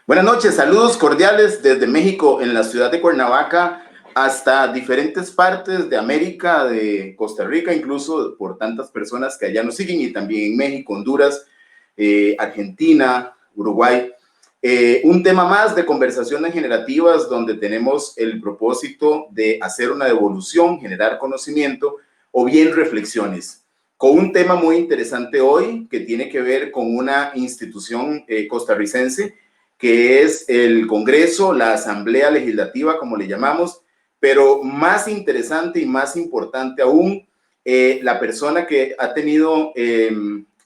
Buenas noches, saludos cordiales desde México, en la ciudad de Cuernavaca, hasta diferentes partes de América, de Costa Rica, incluso por tantas personas que allá nos siguen, y también en México, Honduras, Argentina, Uruguay. Un tema más de conversaciones generativas donde tenemos el propósito de hacer una devolución, generar conocimiento o bien reflexiones, con un tema muy interesante hoy que tiene que ver con una institución costarricense que es el Congreso, la Asamblea Legislativa, como le llamamos, pero más interesante y más importante aún, la persona que ha tenido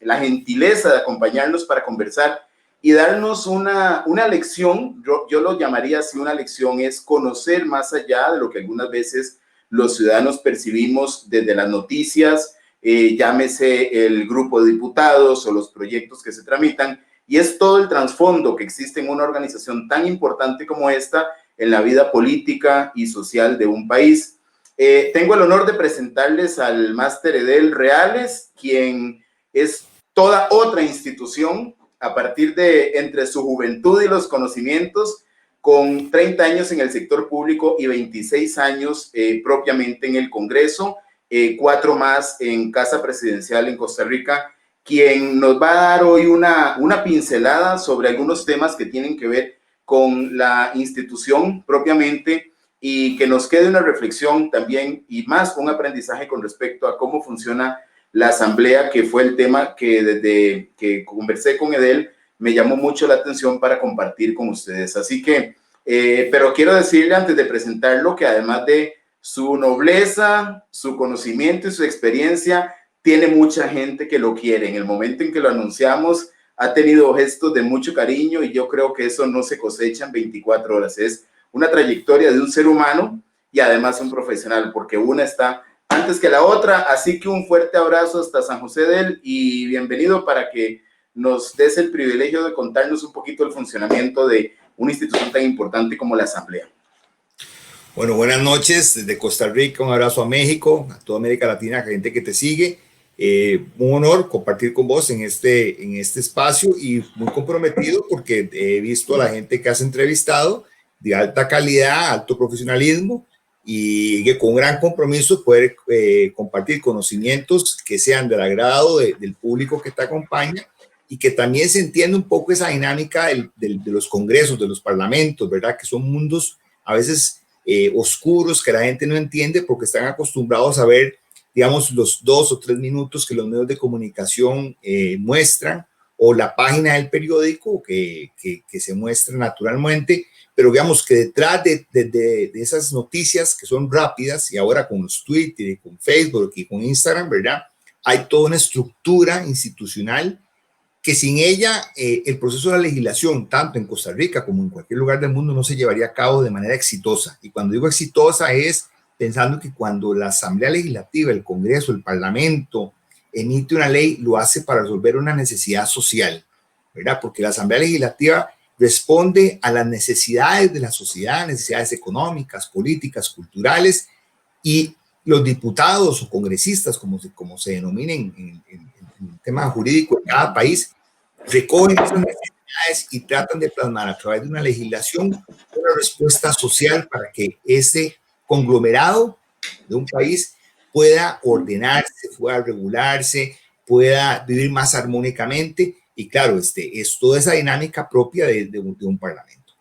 la gentileza de acompañarnos para conversar y darnos una lección. Yo lo llamaría así, una lección es conocer más allá de lo que algunas veces los ciudadanos percibimos desde las noticias, llámese el grupo de diputados o los proyectos que se tramitan, y es todo el trasfondo que existe en una organización tan importante como esta en la vida política y social de un país. Tengo el honor de presentarles al máster Edel Reales, quien es toda otra institución a partir de entre su juventud y los conocimientos, con 30 años en el sector público y 26 años propiamente en el Congreso, 4 más en Casa Presidencial en Costa Rica, quien nos va a dar hoy una pincelada sobre algunos temas que tienen que ver con la institución propiamente, y que nos quede una reflexión también y más un aprendizaje con respecto a cómo funciona la asamblea, que fue el tema que desde que conversé con Edel me llamó mucho la atención para compartir con ustedes. Así que, pero quiero decirle antes de presentarlo que además de su nobleza, su conocimiento y su experiencia, tiene mucha gente que lo quiere. En el momento en que lo anunciamos, ha tenido gestos de mucho cariño, y yo creo que eso no se cosecha en 24 horas. Es una trayectoria de un ser humano y además un profesional, porque una está antes que la otra. Así que un fuerte abrazo hasta San José del, y bienvenido para que nos des el privilegio de contarnos un poquito el funcionamiento de una institución tan importante como la Asamblea. Bueno, buenas noches desde Costa Rica, un abrazo a México, a toda América Latina, a la gente que te sigue. Un honor compartir con vos en este espacio, y muy comprometido porque he visto a la gente que has entrevistado de alta calidad, alto profesionalismo, y que con gran compromiso poder compartir conocimientos que sean del agrado del público que te acompaña, y que también se entienda un poco esa dinámica de los congresos, de los parlamentos, ¿verdad? Que son mundos a veces oscuros que la gente no entiende porque están acostumbrados a ver, digamos, los 2 o 3 minutos que los medios de comunicación muestran, o la página del periódico que se muestra naturalmente, pero digamos que detrás de esas noticias que son rápidas, y ahora con los Twitter y con Facebook y con Instagram, ¿verdad? Hay toda una estructura institucional que sin ella el proceso de la legislación, tanto en Costa Rica como en cualquier lugar del mundo, no se llevaría a cabo de manera exitosa. Y cuando digo exitosa es pensando que cuando la Asamblea Legislativa, el Congreso, el Parlamento emite una ley, lo hace para resolver una necesidad social, ¿verdad? Porque la Asamblea Legislativa responde a las necesidades de la sociedad, necesidades económicas, políticas, culturales, y los diputados o congresistas, como se denominen en el tema jurídico de cada país, recogen esas necesidades y tratan de plasmar a través de una legislación una respuesta social para que ese conglomerado de un país pueda ordenarse, pueda regularse, pueda vivir más armónicamente. Y claro, es toda esa dinámica propia de un parlamento.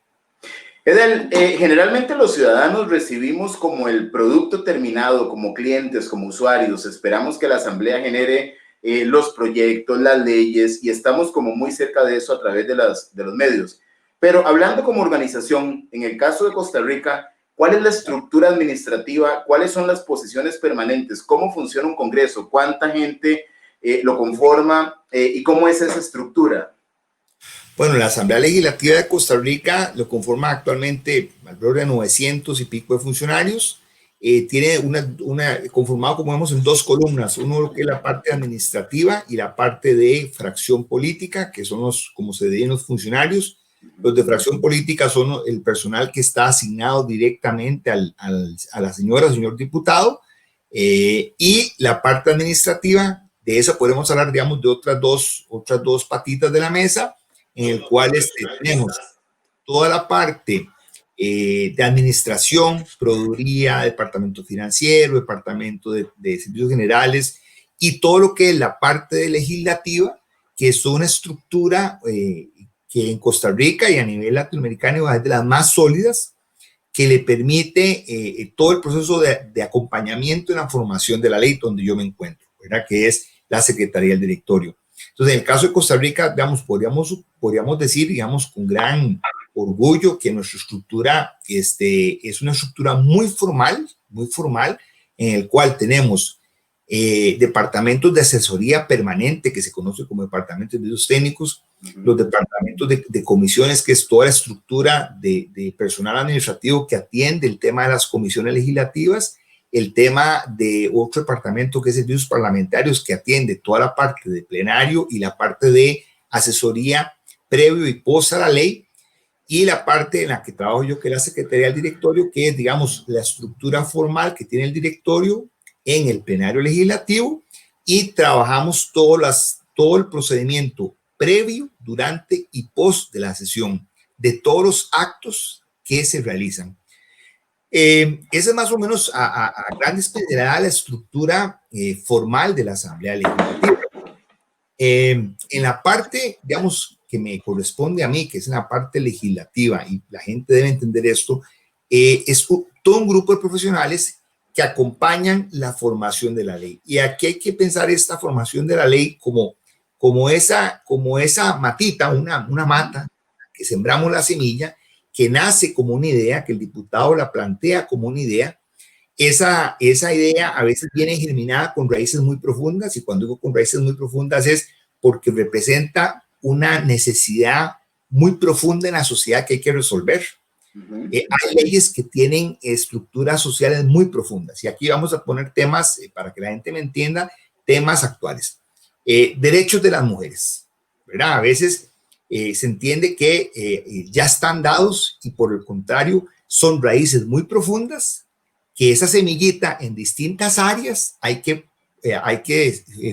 Edel, generalmente los ciudadanos recibimos como el producto terminado, como clientes, como usuarios. Esperamos que la Asamblea genere los proyectos, las leyes, y estamos como muy cerca de eso a través de los medios. Pero hablando como organización, en el caso de Costa Rica, ¿cuál es la estructura administrativa? ¿Cuáles son las posiciones permanentes? ¿Cómo funciona un congreso? ¿Cuánta gente lo conforma? ¿Y cómo es esa estructura? Bueno, la Asamblea Legislativa de Costa Rica lo conforma actualmente alrededor de 900 y pico de funcionarios. Tiene conformado, como vemos, en 2 columnas, uno que es la parte administrativa y la parte de fracción política, que son como se dividen los funcionarios. Los de fracción política son el personal que está asignado directamente a la señora o señor diputado, y la parte administrativa, de esa podemos hablar, digamos, de otras dos patitas de la mesa, en el cual tenemos toda la parte de administración, proveeduría, departamento financiero, departamento de servicios generales y todo lo que es la parte de legislativa, que es una estructura que en Costa Rica y a nivel latinoamericano es de las más sólidas, que le permite todo el proceso de acompañamiento en la formación de la ley donde yo me encuentro, ¿verdad? Que es la Secretaría del Directorio. Entonces, en el caso de Costa Rica, digamos, podríamos decir, digamos, con gran orgullo que nuestra estructura es una estructura muy formal, en el cual tenemos departamentos de asesoría permanente, que se conoce como departamentos de servicios técnicos, los departamentos de comisiones, que es toda la estructura de personal administrativo que atiende el tema de las comisiones legislativas, el tema de otro departamento que es servicios parlamentarios, que atiende toda la parte de plenario y la parte de asesoría previo y post a la ley, y la parte en la que trabajo yo, que es la Secretaría del Directorio, que es, digamos, la estructura formal que tiene el directorio en el plenario legislativo, y trabajamos todo el procedimiento previo, durante y post de la sesión de todos los actos que se realizan. Esa es más o menos a grandes pinceladas la estructura formal de la Asamblea Legislativa. En la parte, digamos, que me corresponde a mí, que es en la parte legislativa, y la gente debe entender esto, es todo un grupo de profesionales que acompañan la formación de la ley. Y aquí hay que pensar esta formación de la ley como esa matita, una mata, que sembramos la semilla, que nace como una idea, que el diputado la plantea como una idea. Esa idea a veces viene germinada con raíces muy profundas, y cuando digo con raíces muy profundas es porque representa una necesidad muy profunda en la sociedad que hay que resolver. Hay leyes que tienen estructuras sociales muy profundas, y aquí vamos a poner temas, para que la gente me entienda, temas actuales. Derechos de las mujeres, ¿verdad? A veces se entiende que ya están dados, y por el contrario son raíces muy profundas, que esa semillita en distintas áreas hay que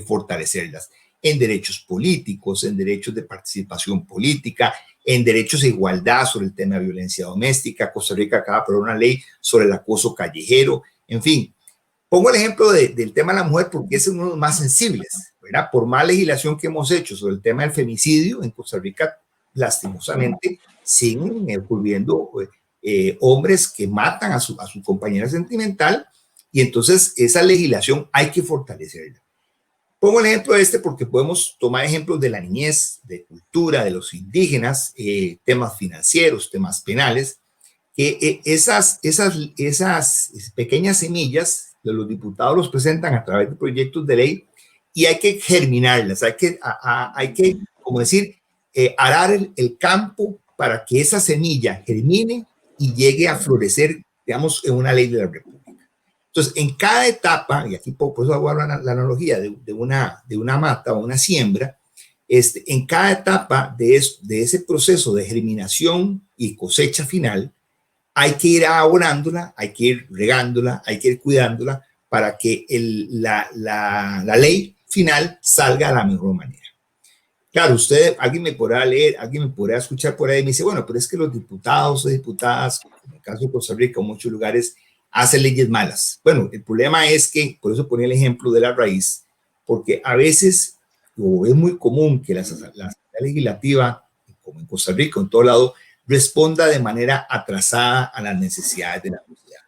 fortalecerlas, en derechos políticos, en derechos de participación política, en derechos de igualdad sobre el tema de violencia doméstica. Costa Rica acaba de aprobar una ley sobre el acoso callejero, en fin. Pongo el ejemplo del tema de la mujer porque es uno de los más sensibles, ¿verdad? Por más legislación que hemos hecho sobre el tema del femicidio, en Costa Rica, lastimosamente, siguen ocurriendo hombres que matan a su compañera sentimental, y entonces esa legislación hay que fortalecerla. Pongo el ejemplo porque podemos tomar ejemplos de la niñez, de cultura, de los indígenas, temas financieros, temas penales, que esas pequeñas semillas de los diputados los presentan a través de proyectos de ley, y hay que germinarlas, hay que como decir, arar el campo para que esa semilla germine y llegue a florecer, digamos, en una ley de la República. Entonces, en cada etapa, y aquí por eso hago la analogía de una mata o una siembra, en cada etapa de ese proceso de germinación y cosecha final, hay que ir abonándola, hay que ir regándola, hay que ir cuidándola para que la ley final salga de la mejor manera. Claro, alguien me podrá leer, alguien me podrá escuchar por ahí y me dice, bueno, pero es que los diputados o diputadas, en el caso de Costa Rica, en muchos lugares, hacen leyes malas. Bueno, el problema es que, por eso ponía el ejemplo de la raíz, porque a veces, o es muy común que la Asamblea Legislativa, como en Costa Rica, en todo lado, responda de manera atrasada a las necesidades de la sociedad.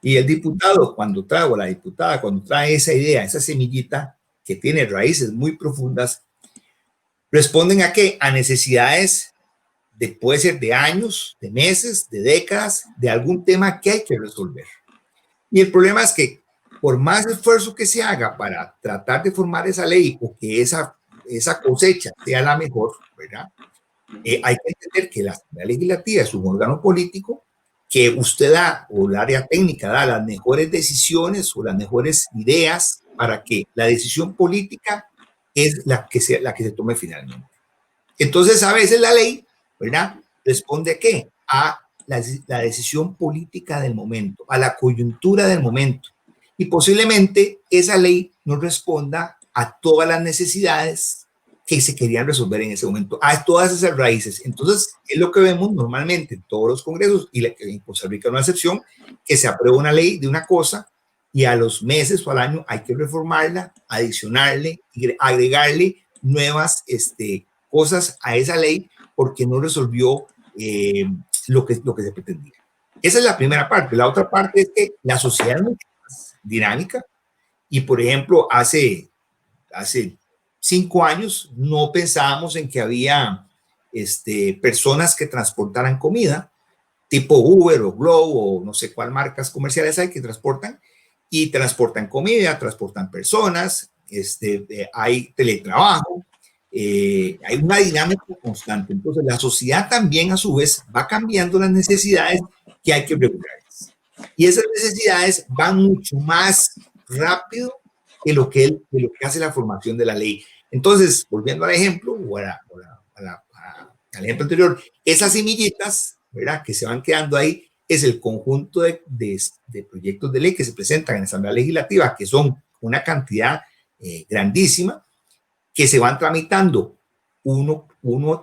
Y el diputado, o la diputada, cuando trae esa idea, esa semillita que tiene raíces muy profundas, responden ¿a qué? A necesidades puede ser de años, de meses, de décadas, de algún tema que hay que resolver. Y el problema es que por más esfuerzo que se haga para tratar de formar esa ley o que esa cosecha sea la mejor, ¿verdad? Hay que entender que la Asamblea Legislativa es un órgano político que usted da, o el área técnica da las mejores decisiones o las mejores ideas para que la decisión política es la que se tome finalmente. Entonces, a veces la ley, ¿verdad?, responde ¿a qué? A la decisión política del momento, a la coyuntura del momento. Y posiblemente esa ley no responda a todas las necesidades que se querían resolver en ese momento, a todas esas raíces. Entonces, es lo que vemos normalmente en todos los congresos, y en Costa Rica no es una excepción, que se aprueba una ley de una cosa y a los meses o al año hay que reformarla, adicionarle, agregarle nuevas cosas a esa ley porque no resolvió lo que se pretendía. Esa es la primera parte. La otra parte es que la sociedad es mucho más dinámica y, por ejemplo, hace 5 años no pensábamos en que había personas que transportaran comida, tipo Uber o Globo o no sé cuál marcas comerciales hay que transportan comida, transportan personas, hay teletrabajo, hay una dinámica constante. Entonces la sociedad también a su vez va cambiando las necesidades que hay que regular. Y esas necesidades van mucho más rápido que lo que hace la formación de la ley. Entonces, volviendo al ejemplo, al ejemplo anterior, esas semillitas, ¿verdad?, que se van quedando ahí, es el conjunto de proyectos de ley que se presentan en la Asamblea Legislativa, que son una cantidad grandísima, que se van tramitando uno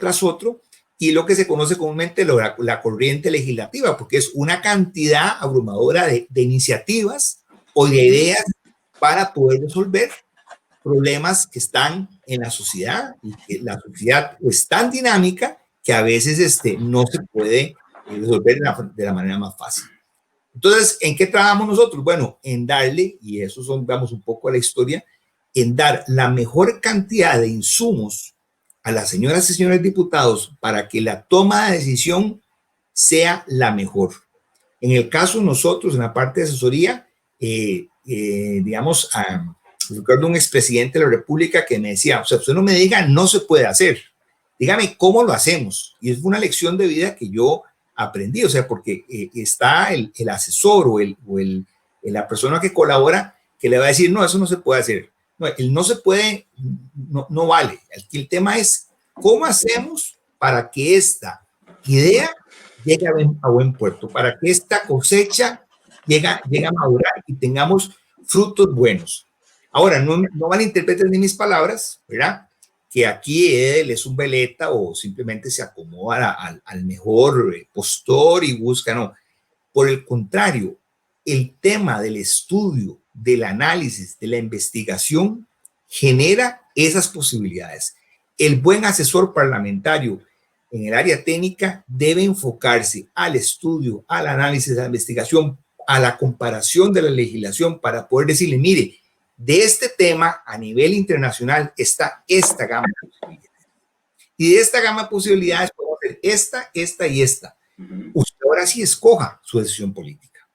tras otro, y lo que se conoce comúnmente la corriente legislativa, porque es una cantidad abrumadora de iniciativas o de ideas para poder resolver problemas que están en la sociedad, y que la sociedad es tan dinámica que a veces no se puede resolver de la manera más fácil. Entonces, ¿en qué trabajamos nosotros? Bueno, en darle, y eso vamos un poco a la historia, en dar la mejor cantidad de insumos a las señoras y señores diputados para que la toma de decisión sea la mejor. En el caso nosotros, en la parte de asesoría, digamos, recuerdo un expresidente de la República que me decía, o sea, usted no me diga no se puede hacer, dígame cómo lo hacemos. Y es una lección de vida que yo aprendí, o sea, porque está el asesor o la persona que colabora que le va a decir, no, eso no se puede hacer. No, el no se puede, no vale. El tema es cómo hacemos para que esta idea llegue a buen puerto, para que esta cosecha llegue a madurar y tengamos frutos buenos. Ahora, no malinterpreten ni mis palabras, ¿verdad?, que aquí él es un veleta o simplemente se acomoda al mejor postor y busca, no. Por el contrario, el tema del estudio, del análisis, de la investigación genera esas posibilidades. El buen asesor parlamentario en el área técnica debe enfocarse al estudio, al análisis, a la investigación, a la comparación de la legislación para poder decirle, mire, de este tema a nivel internacional está esta gama de posibilidades. Y de esta gama de posibilidades podemos hacer esta y esta. Usted ahora sí escoja su decisión política.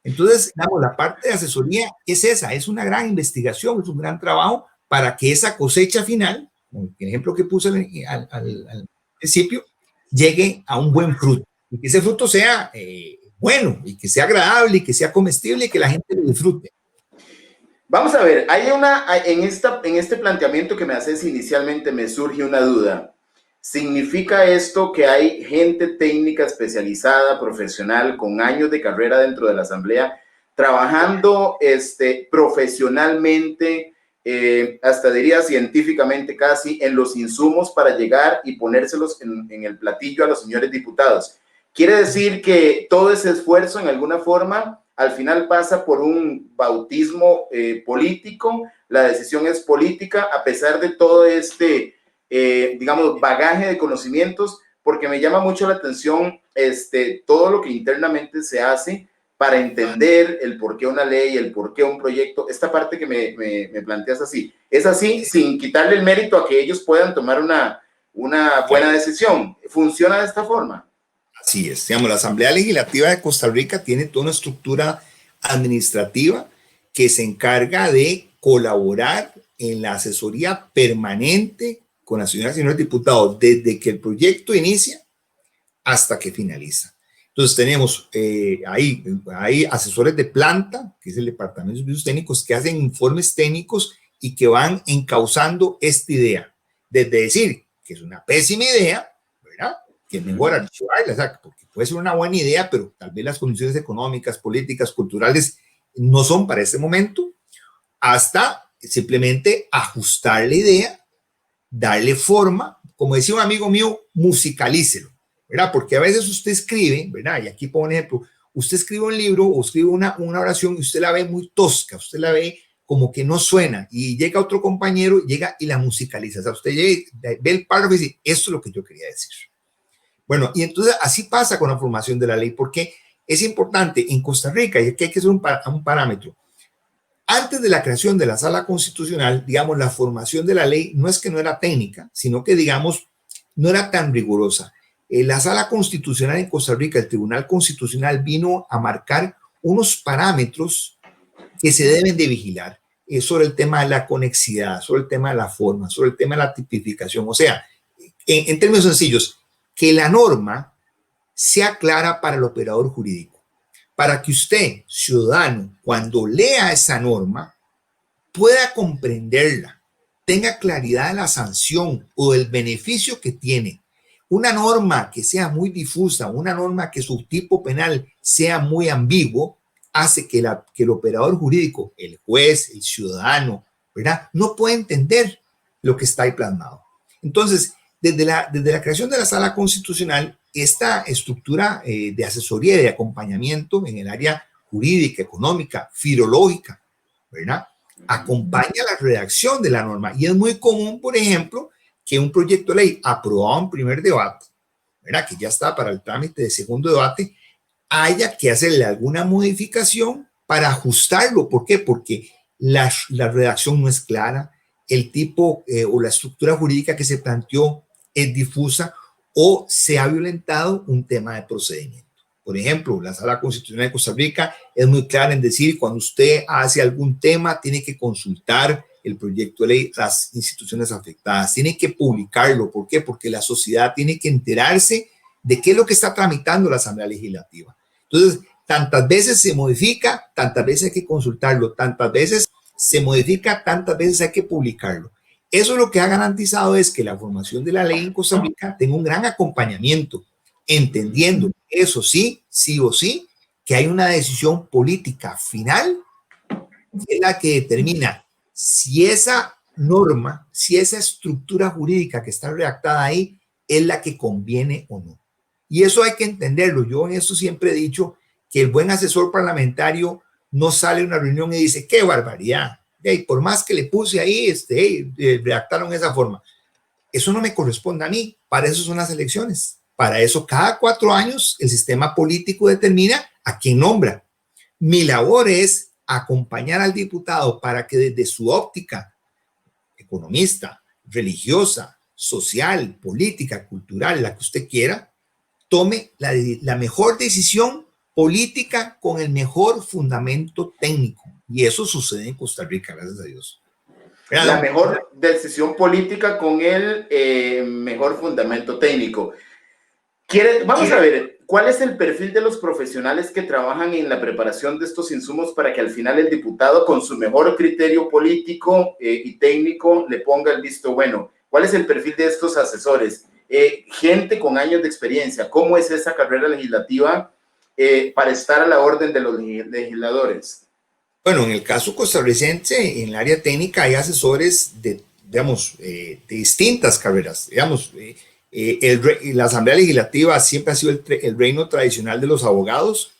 Entonces, digamos, la parte de asesoría es esa, es una gran investigación, es un gran trabajo para que esa cosecha final, como el ejemplo que puse al principio, llegue a un buen fruto. Y que ese fruto sea bueno, y que sea agradable, y que sea comestible, y que la gente lo disfrute. Vamos a ver, en este planteamiento que me haces inicialmente me surge una duda. ¿Significa esto que hay gente técnica especializada, profesional, con años de carrera dentro de la Asamblea, trabajando profesionalmente, hasta diría científicamente casi, en los insumos para llegar y ponérselos en el platillo a los señores diputados? ¿Quiere decir que todo ese esfuerzo en alguna forma al final pasa por un bautismo político? La decisión es política a pesar de todo digamos, bagaje de conocimientos, porque me llama mucho la atención todo lo que internamente se hace para entender el por qué una ley, el por qué un proyecto. Esta parte que me planteas así, es así sin quitarle el mérito a que ellos puedan tomar una buena decisión. ¿Funciona de esta forma? Así es, digamos, la Asamblea Legislativa de Costa Rica tiene toda una estructura administrativa que se encarga de colaborar en la asesoría permanente con las señoras y señores diputados desde que el proyecto inicia hasta que finaliza. Entonces tenemos hay asesores de planta, que es el Departamento de Servicios Técnicos, que hacen informes técnicos y que van encauzando esta idea, desde decir que es una pésima idea, ¿verdad?, que es mejor archivarla, o sea, porque puede ser una buena idea, pero tal vez las condiciones económicas, políticas, culturales no son para este momento, hasta simplemente ajustar la idea darle forma, como decía un amigo mío, musicalícelo, ¿verdad? Porque a veces usted escribe, ¿verdad? Y aquí pongo un ejemplo, usted escribe un libro o escribe una oración y usted la ve muy tosca, usted la ve como que no suena, y llega otro compañero, llega y la musicaliza. O sea, usted llega, ve el párrafo y dice, esto es lo que yo quería decir. Bueno, y entonces así pasa con la formación de la ley, porque es importante en Costa Rica, y aquí hay que hacer un parámetro. Antes de la creación de la Sala Constitucional, digamos, la formación de la ley no es que no era técnica, sino que, digamos, no era tan rigurosa. La Sala Constitucional en Costa Rica, el Tribunal Constitucional, vino a marcar unos parámetros que se deben de vigilar sobre el tema de la conexidad, sobre el tema de la forma, sobre el tema de la tipificación. O sea, en términos sencillos, que la norma sea clara para el operador jurídico, para que usted, ciudadano, cuando lea esa norma, pueda comprenderla, tenga claridad de la sanción o del beneficio que tiene. Una norma que sea muy difusa, una norma que su tipo penal sea muy ambiguo, hace que el operador jurídico, el juez, el ciudadano, ¿verdad?, no puede entender lo que está ahí plasmado. Entonces, desde la creación de la Sala Constitucional, esta estructura de asesoría y de acompañamiento en el área jurídica, económica, filológica, ¿verdad?, acompaña la redacción de la norma. Y es muy común, por ejemplo, que un proyecto de ley aprobado en primer debate, ¿verdad?, que ya está para el trámite de segundo debate, haya que hacerle alguna modificación para ajustarlo. ¿Por qué? Porque la redacción no es clara, el tipo o la estructura jurídica que se planteó es difusa o se ha violentado un tema de procedimiento. Por ejemplo, la Sala Constitucional de Costa Rica es muy clara en decir cuando usted hace algún tema tiene que consultar el proyecto de ley, las instituciones afectadas, tiene que publicarlo. ¿Por qué? Porque la sociedad tiene que enterarse de qué es lo que está tramitando la Asamblea Legislativa. Entonces, tantas veces se modifica, tantas veces hay que consultarlo, tantas veces se modifica, tantas veces hay que publicarlo. Eso lo que ha garantizado es que la formación de la ley en Costa Rica tenga un gran acompañamiento, entendiendo, eso sí, sí o sí, que hay una decisión política final que es la que determina si esa norma, si esa estructura jurídica que está redactada ahí es la que conviene o no. Y eso hay que entenderlo. Yo en eso siempre he dicho que el buen asesor parlamentario no sale a una reunión y dice, qué barbaridad. Hey, por más que le puse ahí, redactaron de esa forma. Eso no me corresponde a mí. Para eso son las elecciones. Para eso cada 4 años el sistema político determina a quién nombra. Mi labor es acompañar al diputado para que desde su óptica economista, religiosa, social, política, cultural, la que usted quiera, tome la mejor decisión política con el mejor fundamento técnico. Y eso sucede en Costa Rica, gracias a Dios. La mejor decisión política con el mejor fundamento técnico. Vamos a ver, ¿cuál es el perfil de los profesionales que trabajan en la preparación de estos insumos para que al final el diputado, con su mejor criterio político y técnico, le ponga el visto bueno? ¿Cuál es el perfil de estos asesores? Gente con años de experiencia. ¿Cómo es esa carrera legislativa para estar a la orden de los legisladores? Bueno, en el caso costarricense, en el área técnica hay asesores de, digamos, de distintas carreras. Digamos, la Asamblea Legislativa siempre ha sido el reino tradicional de los abogados,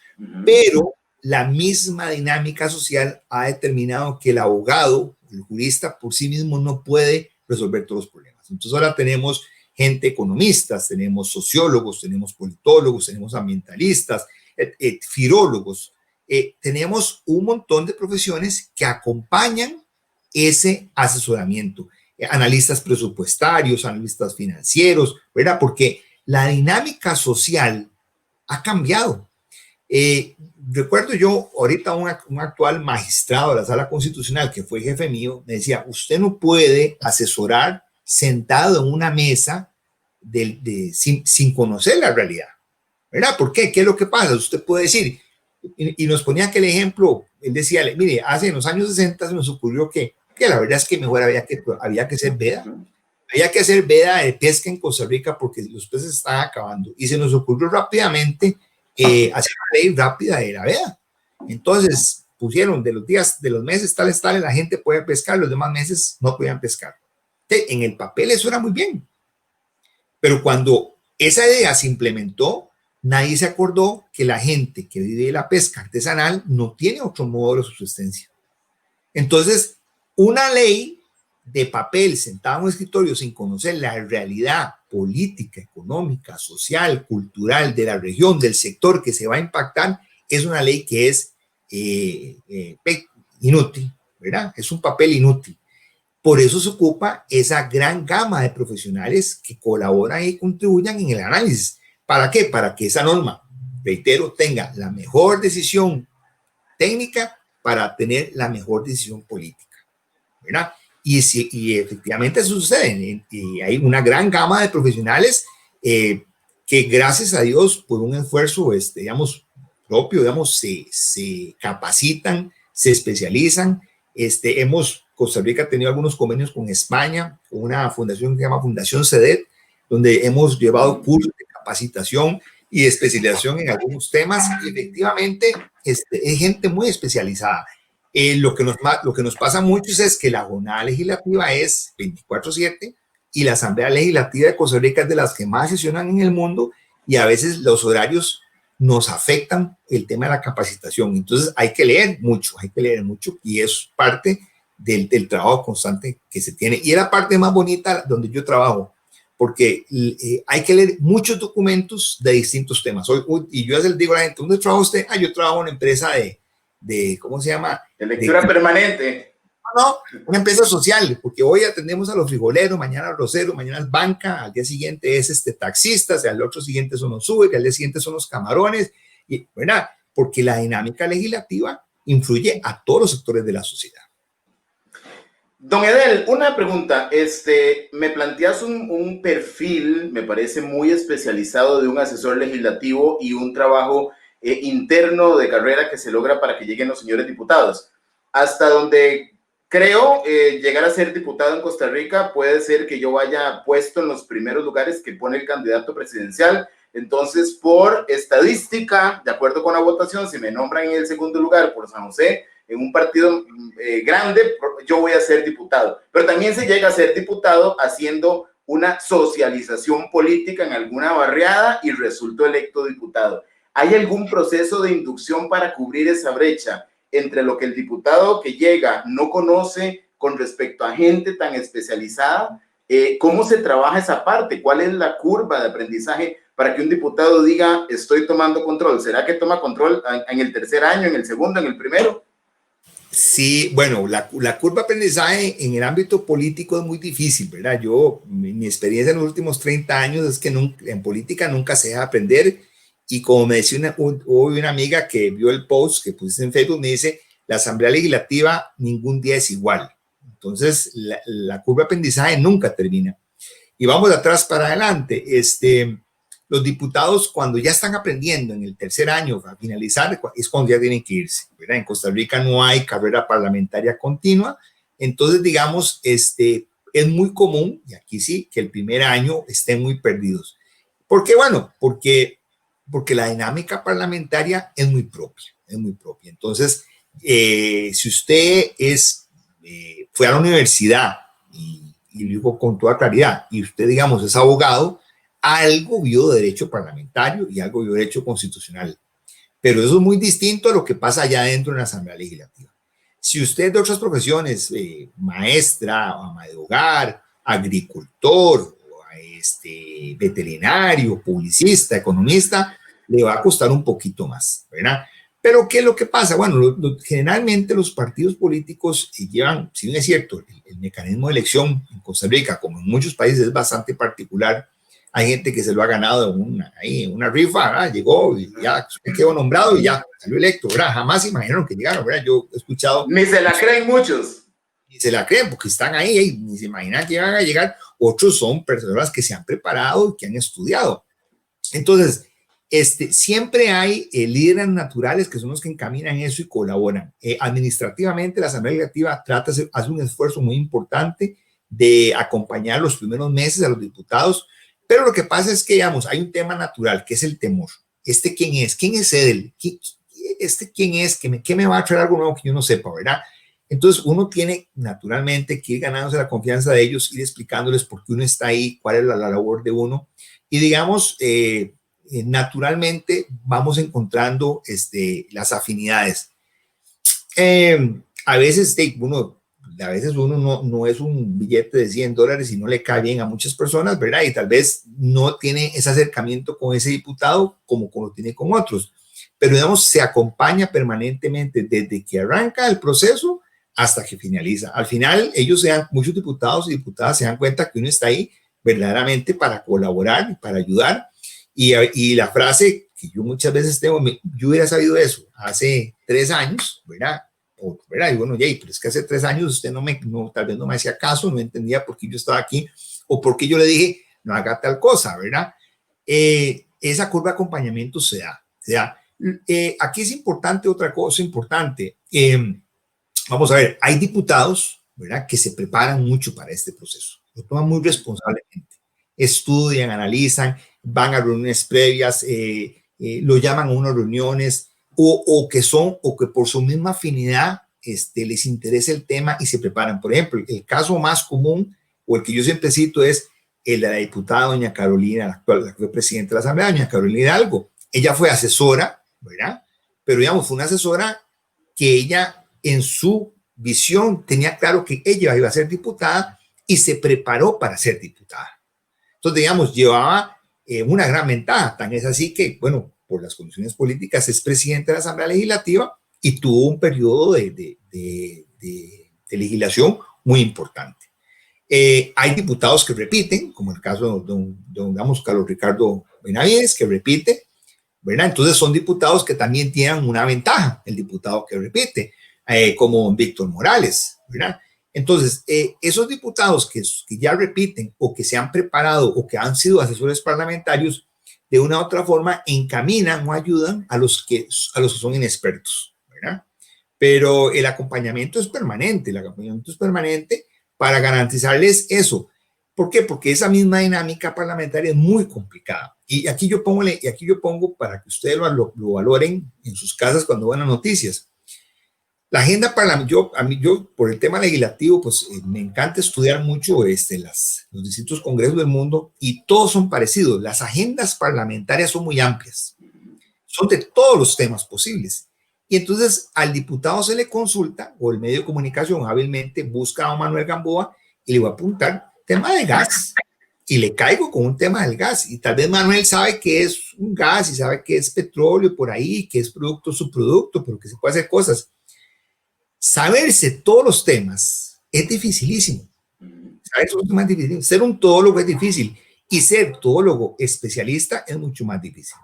pero la misma dinámica social ha determinado que el abogado, el jurista por sí mismo no puede resolver todos los problemas. Entonces ahora tenemos gente economistas, tenemos sociólogos, tenemos politólogos, tenemos ambientalistas, filólogos. Tenemos un montón de profesiones que acompañan ese asesoramiento. Analistas presupuestarios, analistas financieros, ¿verdad? Porque la dinámica social ha cambiado. Recuerdo yo ahorita un actual magistrado de la Sala Constitucional que fue jefe mío, me decía, usted no puede asesorar sentado en una mesa sin conocer la realidad, ¿verdad? ¿Por qué? ¿Qué es lo que pasa? Usted puede decir, y nos ponía aquel ejemplo, él decía, mire, en los años 60 se nos ocurrió que la verdad es que mejor había que hacer veda. Había que hacer veda de pesca en Costa Rica porque los peces estaban acabando. Y se nos ocurrió rápidamente hacer una ley rápida de la veda. Entonces pusieron de los días, de los meses tales, la gente puede pescar, los demás meses no podían pescar. En el papel eso era muy bien, pero cuando esa idea se implementó, nadie se acordó que la gente que vive de la pesca artesanal no tiene otro modo de subsistencia. Entonces, una ley de papel sentada en un escritorio sin conocer la realidad política, económica, social, cultural de la región, del sector que se va a impactar, es una ley que es inútil, ¿verdad? Es un papel inútil. Por eso se ocupa esa gran gama de profesionales que colaboran y contribuyan en el análisis. ¿Para qué? Para que esa norma, reitero, tenga la mejor decisión técnica para tener la mejor decisión política, ¿verdad? Y efectivamente eso sucede. Y hay una gran gama de profesionales que gracias a Dios por un esfuerzo, digamos, propio, digamos, se capacitan, se especializan. Costa Rica ha tenido algunos convenios con España, con una fundación que se llama Fundación CEDET, donde hemos llevado cursos de capacitación y especialización en algunos temas. Y efectivamente, es gente muy especializada. Lo que nos pasa mucho es que la jornada legislativa es 24/7 y la Asamblea Legislativa de Costa Rica es de las que más sesionan en el mundo y a veces los horarios nos afectan el tema de la capacitación. Entonces hay que leer mucho y es parte del trabajo constante que se tiene. Y es la parte más bonita donde yo trabajo, porque hay que leer muchos documentos de distintos temas. Y yo les digo a la gente, ¿dónde trabaja usted? Yo trabajo en una empresa de ¿cómo se llama? De lectura permanente. No, una empresa social, porque hoy atendemos a los frigoleros, mañana a los roceros, mañana es banca, al día siguiente es taxistas, al otro siguiente son los Uber, al día siguiente son los camarones, y, ¿verdad? Porque la dinámica legislativa influye a todos los sectores de la sociedad. Don Edel, una pregunta. Me planteas un perfil, me parece muy especializado de un asesor legislativo y un trabajo interno de carrera que se logra para que lleguen los señores diputados. Hasta donde creo llegar a ser diputado en Costa Rica, puede ser que yo vaya puesto en los primeros lugares que pone el candidato presidencial. Entonces, por estadística, de acuerdo con la votación, si me nombran en el segundo lugar por San José, en un partido grande, yo voy a ser diputado. Pero también se llega a ser diputado haciendo una socialización política en alguna barriada y resultó electo diputado. ¿Hay algún proceso de inducción para cubrir esa brecha entre lo que el diputado que llega no conoce con respecto a gente tan especializada? ¿Cómo se trabaja esa parte? ¿Cuál es la curva de aprendizaje para que un diputado diga, estoy tomando control? ¿Será que toma control en el tercer año, en el segundo, en el primero? Sí, bueno, la curva de aprendizaje en el ámbito político es muy difícil, ¿verdad? Mi experiencia en los últimos 30 años es que en política nunca se deja aprender. Y como me decía hoy una amiga que vio el post que puse en Facebook, me dice, la Asamblea Legislativa ningún día es igual. Entonces, la curva de aprendizaje nunca termina. Y vamos de atrás para adelante. Los diputados, cuando ya están aprendiendo en el tercer año a finalizar, es cuando ya tienen que irse, ¿verdad? En Costa Rica no hay carrera parlamentaria continua. Entonces, digamos, es muy común, y aquí sí, que el primer año estén muy perdidos. ¿Por qué? Bueno, porque la dinámica parlamentaria es muy propia. Entonces, si usted fue a la universidad y lo digo con toda claridad, y usted, digamos, es abogado, algo vio de derecho parlamentario y algo vio de derecho constitucional. Pero eso es muy distinto a lo que pasa allá adentro en la Asamblea Legislativa. Si usted es de otras profesiones, maestra, ama de hogar, agricultor, veterinario, publicista, economista, le va a costar un poquito más, ¿verdad? Pero ¿qué es lo que pasa? Bueno, generalmente los partidos políticos llevan, si bien es cierto, el mecanismo de elección en Costa Rica, como en muchos países, es bastante particular. Hay gente que se lo ha ganado en una rifa, ¿verdad? Llegó y ya quedó nombrado y ya salió electo, ¿verdad? Jamás imaginaron que llegaron, ¿verdad? Yo he escuchado... Ni se la creen muchos. Ni se la creen porque están ahí, ni se imaginan que van a llegar. Otros son personas que se han preparado y que han estudiado. Entonces, siempre hay líderes naturales que son los que encaminan eso y colaboran. Administrativamente, la Asamblea Legislativa hace un esfuerzo muy importante de acompañar los primeros meses a los diputados, pero lo que pasa es que, digamos, hay un tema natural, que es el temor. ¿Quién es? ¿Quién es Edel? ¿Quién es? ¿Qué me va a traer algo nuevo que yo no sepa, verdad? Entonces uno tiene naturalmente que ir ganándose la confianza de ellos, ir explicándoles por qué uno está ahí, cuál es la labor de uno. Y digamos, naturalmente vamos encontrando las afinidades. A veces uno no es un billete de $100 y no le cae bien a muchas personas, ¿verdad? Y tal vez no tiene ese acercamiento con ese diputado como lo tiene con otros. Pero, digamos, se acompaña permanentemente desde que arranca el proceso hasta que finaliza. Al final, muchos diputados y diputadas se dan cuenta que uno está ahí verdaderamente para colaborar y para ayudar. Y la frase que yo muchas veces tengo, yo hubiera sabido eso hace 3 años, ¿verdad? ¿Verdad? Y bueno, pero es que hace 3 años usted tal vez no me hacía caso, no entendía por qué yo estaba aquí o por qué yo le dije no haga tal cosa, ¿verdad? Esa curva de acompañamiento se da. Aquí es importante otra cosa importante. Vamos a ver, hay diputados, ¿verdad?, que se preparan mucho para este proceso, lo toman muy responsablemente, estudian, analizan, van a reuniones previas, lo llaman a unas reuniones, o que por su misma afinidad les interesa el tema y se preparan. Por ejemplo, el caso más común, o el que yo siempre cito, es el de la diputada doña Carolina, la que fue presidenta de la Asamblea, doña Carolina Hidalgo. Ella fue asesora, ¿verdad? Pero digamos, fue una asesora que ella en su visión tenía claro que ella iba a ser diputada y se preparó para ser diputada. Entonces, digamos, llevaba una gran ventaja. Tan es así que, bueno, por las condiciones políticas es presidente de la Asamblea Legislativa y tuvo un periodo de legislación muy importante. Hay diputados que repiten, como el caso de don Carlos Ricardo Benavides, que repite, ¿verdad? Entonces son diputados que también tienen una ventaja, el diputado que repite, como don Víctor Morales, ¿verdad? Entonces, esos diputados que ya repiten o que se han preparado o que han sido asesores parlamentarios, de una u otra forma encaminan o ayudan a los que son inexpertos, ¿verdad? Pero el acompañamiento es permanente, para garantizarles eso. ¿Por qué? Porque esa misma dinámica parlamentaria es muy complicada. Y aquí yo pongo para que ustedes lo valoren en sus casas cuando vean las noticias. La agenda parlamentaria, yo por el tema legislativo, pues me encanta estudiar mucho los distintos congresos del mundo y todos son parecidos. Las agendas parlamentarias son muy amplias, son de todos los temas posibles. Y entonces al diputado se le consulta, o el medio de comunicación hábilmente busca a Manuel Gamboa y le va a apuntar tema de gas. Y le caigo con un tema del gas. Y tal vez Manuel sabe que es un gas y sabe que es petróleo por ahí, que es producto, subproducto, pero que se puede hacer cosas. Saberse todos los temas es dificilísimo. Ser un todólogo es difícil y ser todólogo especialista es mucho más difícil.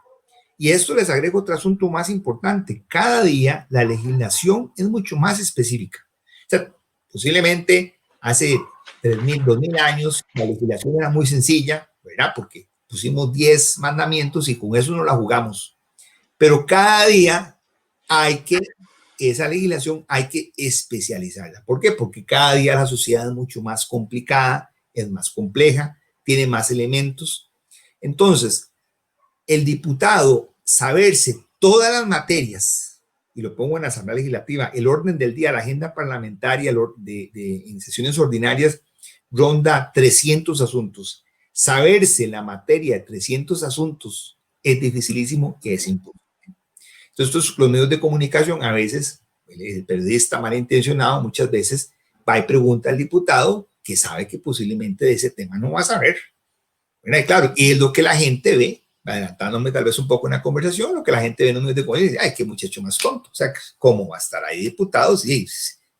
Y esto les agrego otro asunto más importante. Cada día la legislación es mucho más específica. O sea, posiblemente hace 3.000, 2.000 años la legislación era muy sencilla, ¿verdad? Porque pusimos 10 mandamientos y con eso no la jugamos. Pero cada día esa legislación hay que especializarla. ¿Por qué? Porque cada día la sociedad es mucho más complicada, es más compleja, tiene más elementos. Entonces, el diputado saberse todas las materias, y lo pongo en la Asamblea Legislativa, el orden del día, la agenda parlamentaria en sesiones ordinarias ronda 300 asuntos. Saberse la materia de 300 asuntos es dificilísimo, es imposible. Entonces, los medios de comunicación, a veces, el periodista malintencionado muchas veces va y pregunta al diputado que sabe que posiblemente de ese tema no va a saber. Bueno, y claro, y es lo que la gente ve, adelantándome tal vez un poco en la conversación, lo que la gente ve en los medios de comunicación, dice, ay, qué muchacho más tonto. O sea, ¿cómo va a estar ahí diputado si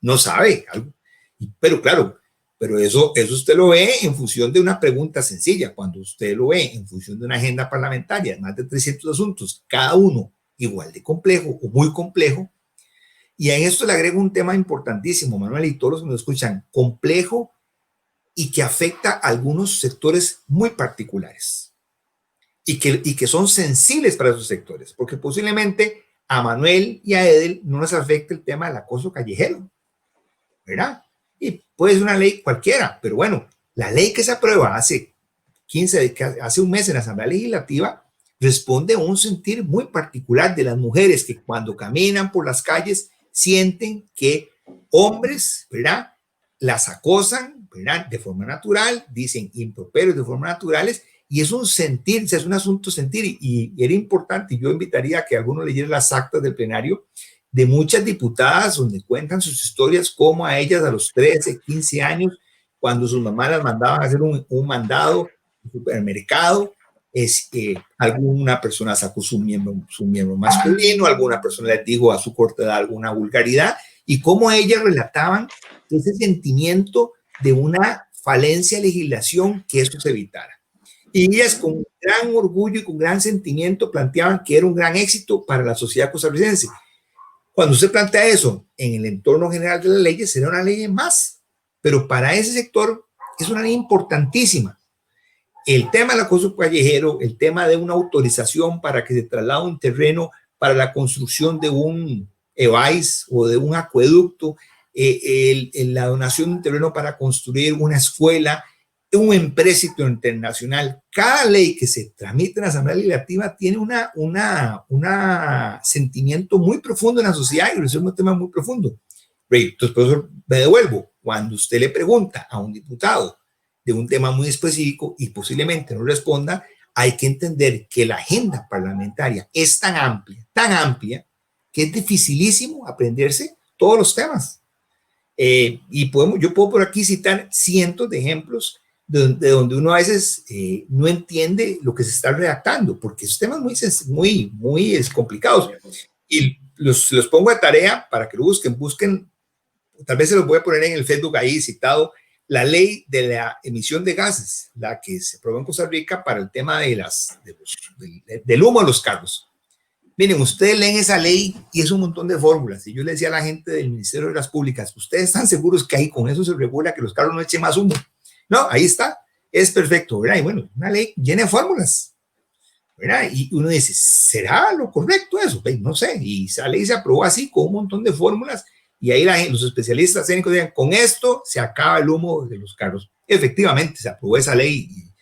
no sabe algo? Pero claro, pero eso usted lo ve en función de una pregunta sencilla. Cuando usted lo ve en función de una agenda parlamentaria, más de 300 asuntos, cada uno igual de complejo o muy complejo. Y a esto le agrego un tema importantísimo, Manuel, y todos los que nos escuchan, complejo y que afecta a algunos sectores muy particulares y que son sensibles para esos sectores, porque posiblemente a Manuel y a Edel no les afecta el tema del acoso callejero, ¿verdad? Y puede ser una ley cualquiera, pero bueno, la ley que se aprueba hace un mes en la Asamblea Legislativa responde a un sentir muy particular de las mujeres que cuando caminan por las calles sienten que hombres, ¿verdad? Las acosan, ¿verdad? De forma natural, dicen improperios de forma naturales, y es un sentir, es un asunto sentir, y era importante, yo invitaría a que alguno leyera las actas del plenario de muchas diputadas donde cuentan sus historias, como a ellas a los 13, 15 años, cuando sus mamás las mandaban a hacer un mandado en el supermercado, alguna persona sacó su miembro masculino, alguna persona les dijo a su corta edad alguna vulgaridad, y cómo ellas relataban ese sentimiento de una falencia de legislación que eso se evitara. Y ellas con gran orgullo y con gran sentimiento planteaban que era un gran éxito para la sociedad costarricense. Cuando usted plantea eso en el entorno general de las leyes, será una ley más, pero para ese sector es una ley importantísima. El tema del acoso callejero, el tema de una autorización para que se traslade un terreno para la construcción de un EVAIS o de un acueducto, la donación de un terreno para construir una escuela, un empréstito internacional. Cada ley que se tramite en la Asamblea Legislativa tiene un sentimiento muy profundo en la sociedad y es un tema muy profundo. Entonces, por eso me devuelvo. Cuando usted le pregunta a un diputado de un tema muy específico y posiblemente no responda, hay que entender que la agenda parlamentaria es tan amplia, que es dificilísimo aprenderse todos los temas. Yo puedo por aquí citar cientos de ejemplos de donde uno a veces no entiende lo que se está redactando, porque esos temas muy complicados. Y los pongo de tarea para que lo busquen, tal vez se los voy a poner en el Facebook ahí citado, la ley de la emisión de gases, la que se aprobó en Costa Rica para el tema del humo de los carros. Miren, ustedes leen esa ley y es un montón de fórmulas. Y yo le decía a la gente del Ministerio de las Públicas, ¿ustedes están seguros que ahí con eso se regula que los carros no echen más humo? No, ahí está, es perfecto, ¿verdad? Y bueno, una ley llena de fórmulas, ¿verdad? Y uno dice, ¿será lo correcto eso? No sé, y esa ley se aprobó así, con un montón de fórmulas, y ahí los especialistas técnicos decían, con esto se acaba el humo de los carros. Efectivamente, se aprobó esa ley, y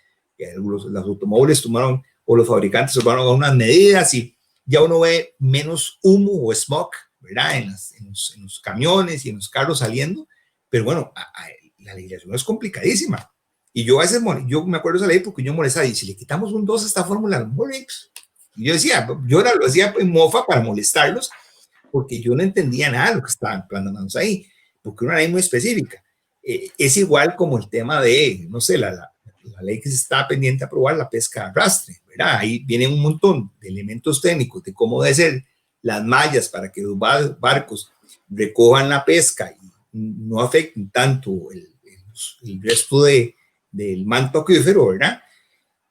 los automóviles tomaron, o los fabricantes tomaron unas medidas, y ya uno ve menos humo o smog, ¿verdad? En los camiones y en los carros saliendo, pero bueno, la legislación es complicadísima. Y yo a veces, yo me acuerdo de esa ley porque yo molestaba, y si le quitamos un 2 a esta fórmula, y yo decía, yo lo hacía en mofa para molestarlos, porque yo no entendía nada de lo que estaban planteando ahí, porque una ley muy específica. Es igual como el tema de, no sé, la ley que se está pendiente de aprobar, la pesca de arrastre, ¿verdad? Ahí vienen un montón de elementos técnicos de cómo deben ser las mallas para que los barcos recojan la pesca y no afecten tanto el resto del manto acuífero, ¿verdad?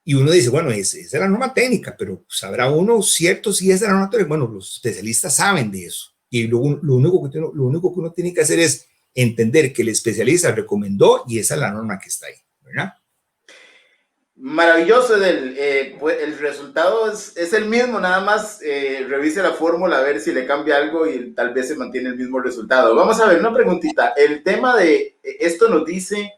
Y uno dice, bueno, esa es la norma técnica, pero sabrá uno cierto si es la norma técnica. Bueno, los especialistas saben de eso. Y lo único que uno tiene que hacer es entender que el especialista recomendó y esa es la norma que está ahí, ¿verdad? Maravilloso, pues el resultado es el mismo, nada más revise la fórmula a ver si le cambia algo y tal vez se mantiene el mismo resultado. Vamos a ver, una preguntita. El tema de esto nos dice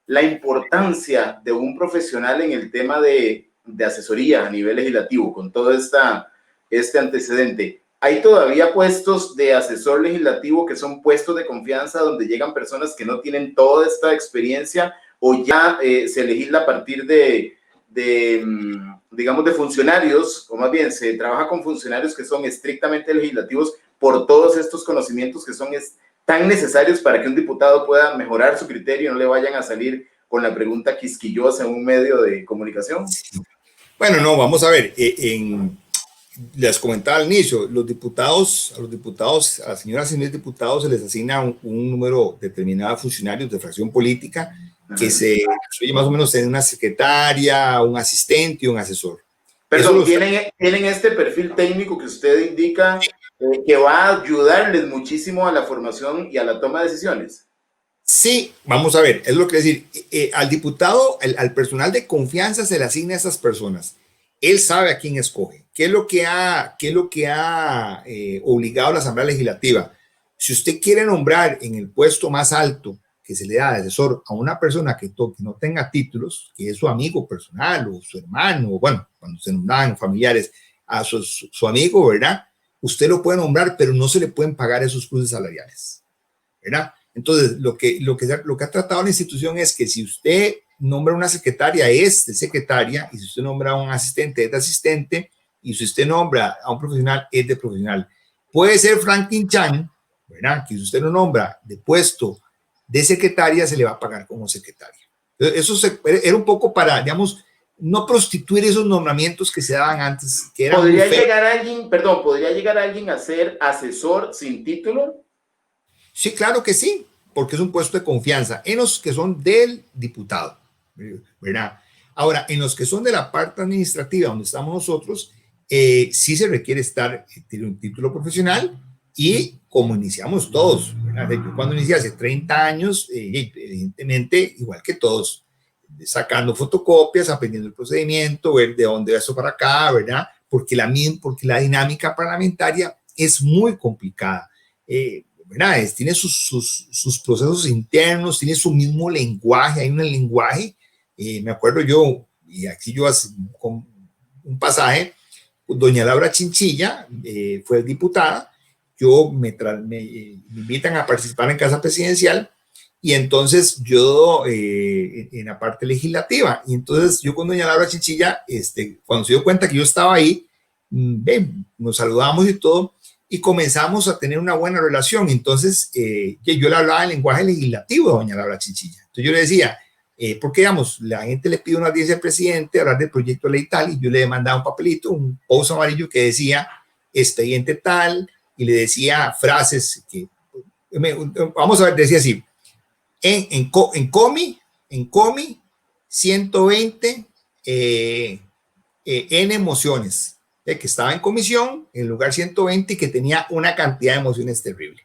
la importancia de un profesional en el tema de asesoría a nivel legislativo, con todo este antecedente. ¿Hay todavía puestos de asesor legislativo que son puestos de confianza donde llegan personas que no tienen toda esta experiencia o ya se legisla a partir digamos, de funcionarios, o más bien se trabaja con funcionarios que son estrictamente legislativos por todos estos conocimientos que son tan necesarios para que un diputado pueda mejorar su criterio y no le vayan a salir con la pregunta quisquillosa en un medio de comunicación? Bueno, no, vamos a ver, les comentaba al inicio, a las señoras y señores diputados se les asigna un número determinado de funcionarios de fracción política que se incluye más o menos en una secretaria, un asistente y un asesor. Perdón, ¿tienen este perfil técnico que usted indica que va a ayudarles muchísimo a la formación y a la toma de decisiones? Sí, vamos a ver, es lo que decir, al diputado, al personal de confianza se le asigna a esas personas. Él sabe a quién escoge. ¿Qué es lo que ha obligado a la Asamblea Legislativa? Si usted quiere nombrar en el puesto más alto que se le da de asesor a una persona que no tenga títulos, que es su amigo personal o su hermano, o bueno, cuando se nombran familiares a su amigo, ¿verdad? Usted lo puede nombrar, pero no se le pueden pagar esos cruces salariales. ¿verdad? Entonces, lo que ha tratado la institución es que si usted nombra una secretaria, es de secretaria, y si usted nombra a un asistente, es de asistente, y si usted nombra a un profesional, es de profesional. Puede ser Franklin Chan, ¿verdad? Que si usted lo nombra de puesto de secretaria, se le va a pagar como secretaria. Entonces, era un poco para, digamos, no prostituir esos nombramientos que se daban antes, que eran ¿Podría llegar alguien, perdón, podría llegar alguien a ser asesor sin título? Sí, claro que sí, porque es un puesto de confianza en los que son del diputado, ¿verdad? Ahora, en los que son de la parte administrativa, donde estamos nosotros, sí se requiere tener un título profesional y como iniciamos todos, ¿verdad? Yo cuando inicié hace 30 años, evidentemente, igual que todos, sacando fotocopias, aprendiendo el procedimiento, ver de dónde va esto para acá, ¿verdad? Porque la dinámica parlamentaria es muy complicada. ¿Verdad? Tiene sus procesos internos, tiene su mismo lenguaje, hay un lenguaje, me acuerdo yo, y aquí yo con un pasaje, doña Laura Chinchilla fue diputada, me invitan a participar en Casa Presidencial, y entonces yo en la parte legislativa, y entonces yo con doña Laura Chinchilla, cuando se dio cuenta que yo estaba ahí, nos saludamos y todo, y comenzamos a tener una buena relación. Entonces, yo le hablaba el lenguaje legislativo de doña Laura Chinchilla. Entonces yo le decía, porque digamos, la gente le pide una audiencia al presidente, hablar del proyecto de ley tal, y yo le mandaba un papelito, un post amarillo que decía expediente tal, y le decía frases que, vamos a ver, decía así, en COMI 120 N mociones, que estaba en comisión, en lugar 120, y que tenía una cantidad de emociones terrible,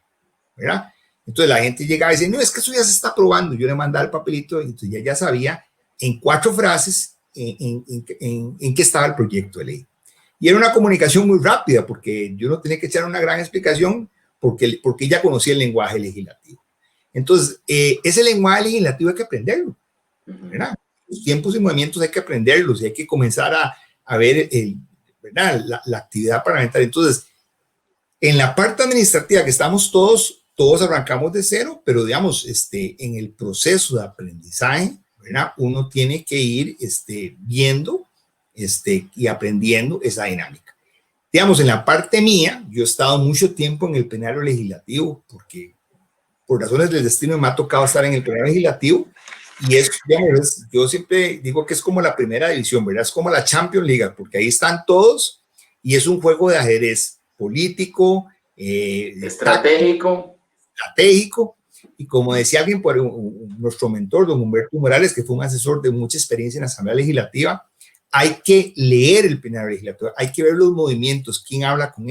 ¿verdad? Entonces la gente llegaba y decía, no, es que eso ya se está aprobando. Yo le mandaba el papelito, y entonces ya sabía en 4 frases en qué estaba el proyecto de ley. Y era una comunicación muy rápida, porque yo no tenía que echar una gran explicación, porque ya conocía el lenguaje legislativo. Entonces, ese lenguaje legislativo hay que aprenderlo, ¿verdad? Los tiempos y movimientos hay que aprenderlos, y hay que comenzar a ver ¿verdad? La actividad parlamentaria. Entonces, en la parte administrativa que estamos todos arrancamos de cero, pero digamos, en el proceso de aprendizaje, ¿verdad? Uno tiene que ir viendo y aprendiendo esa dinámica. Digamos, en la parte mía, yo he estado mucho tiempo en el plenario legislativo, porque por razones del destino me ha tocado estar en el plenario legislativo, y digamos, yo siempre digo que es como la primera división, ¿verdad? Es como la Champions League, porque ahí están todos y es un juego de ajedrez político, estratégico. Y como decía alguien, nuestro mentor, don Humberto Morales, que fue un asesor de mucha experiencia en la Asamblea Legislativa, hay que leer el plenario legislativo, hay que ver los movimientos, quién habla con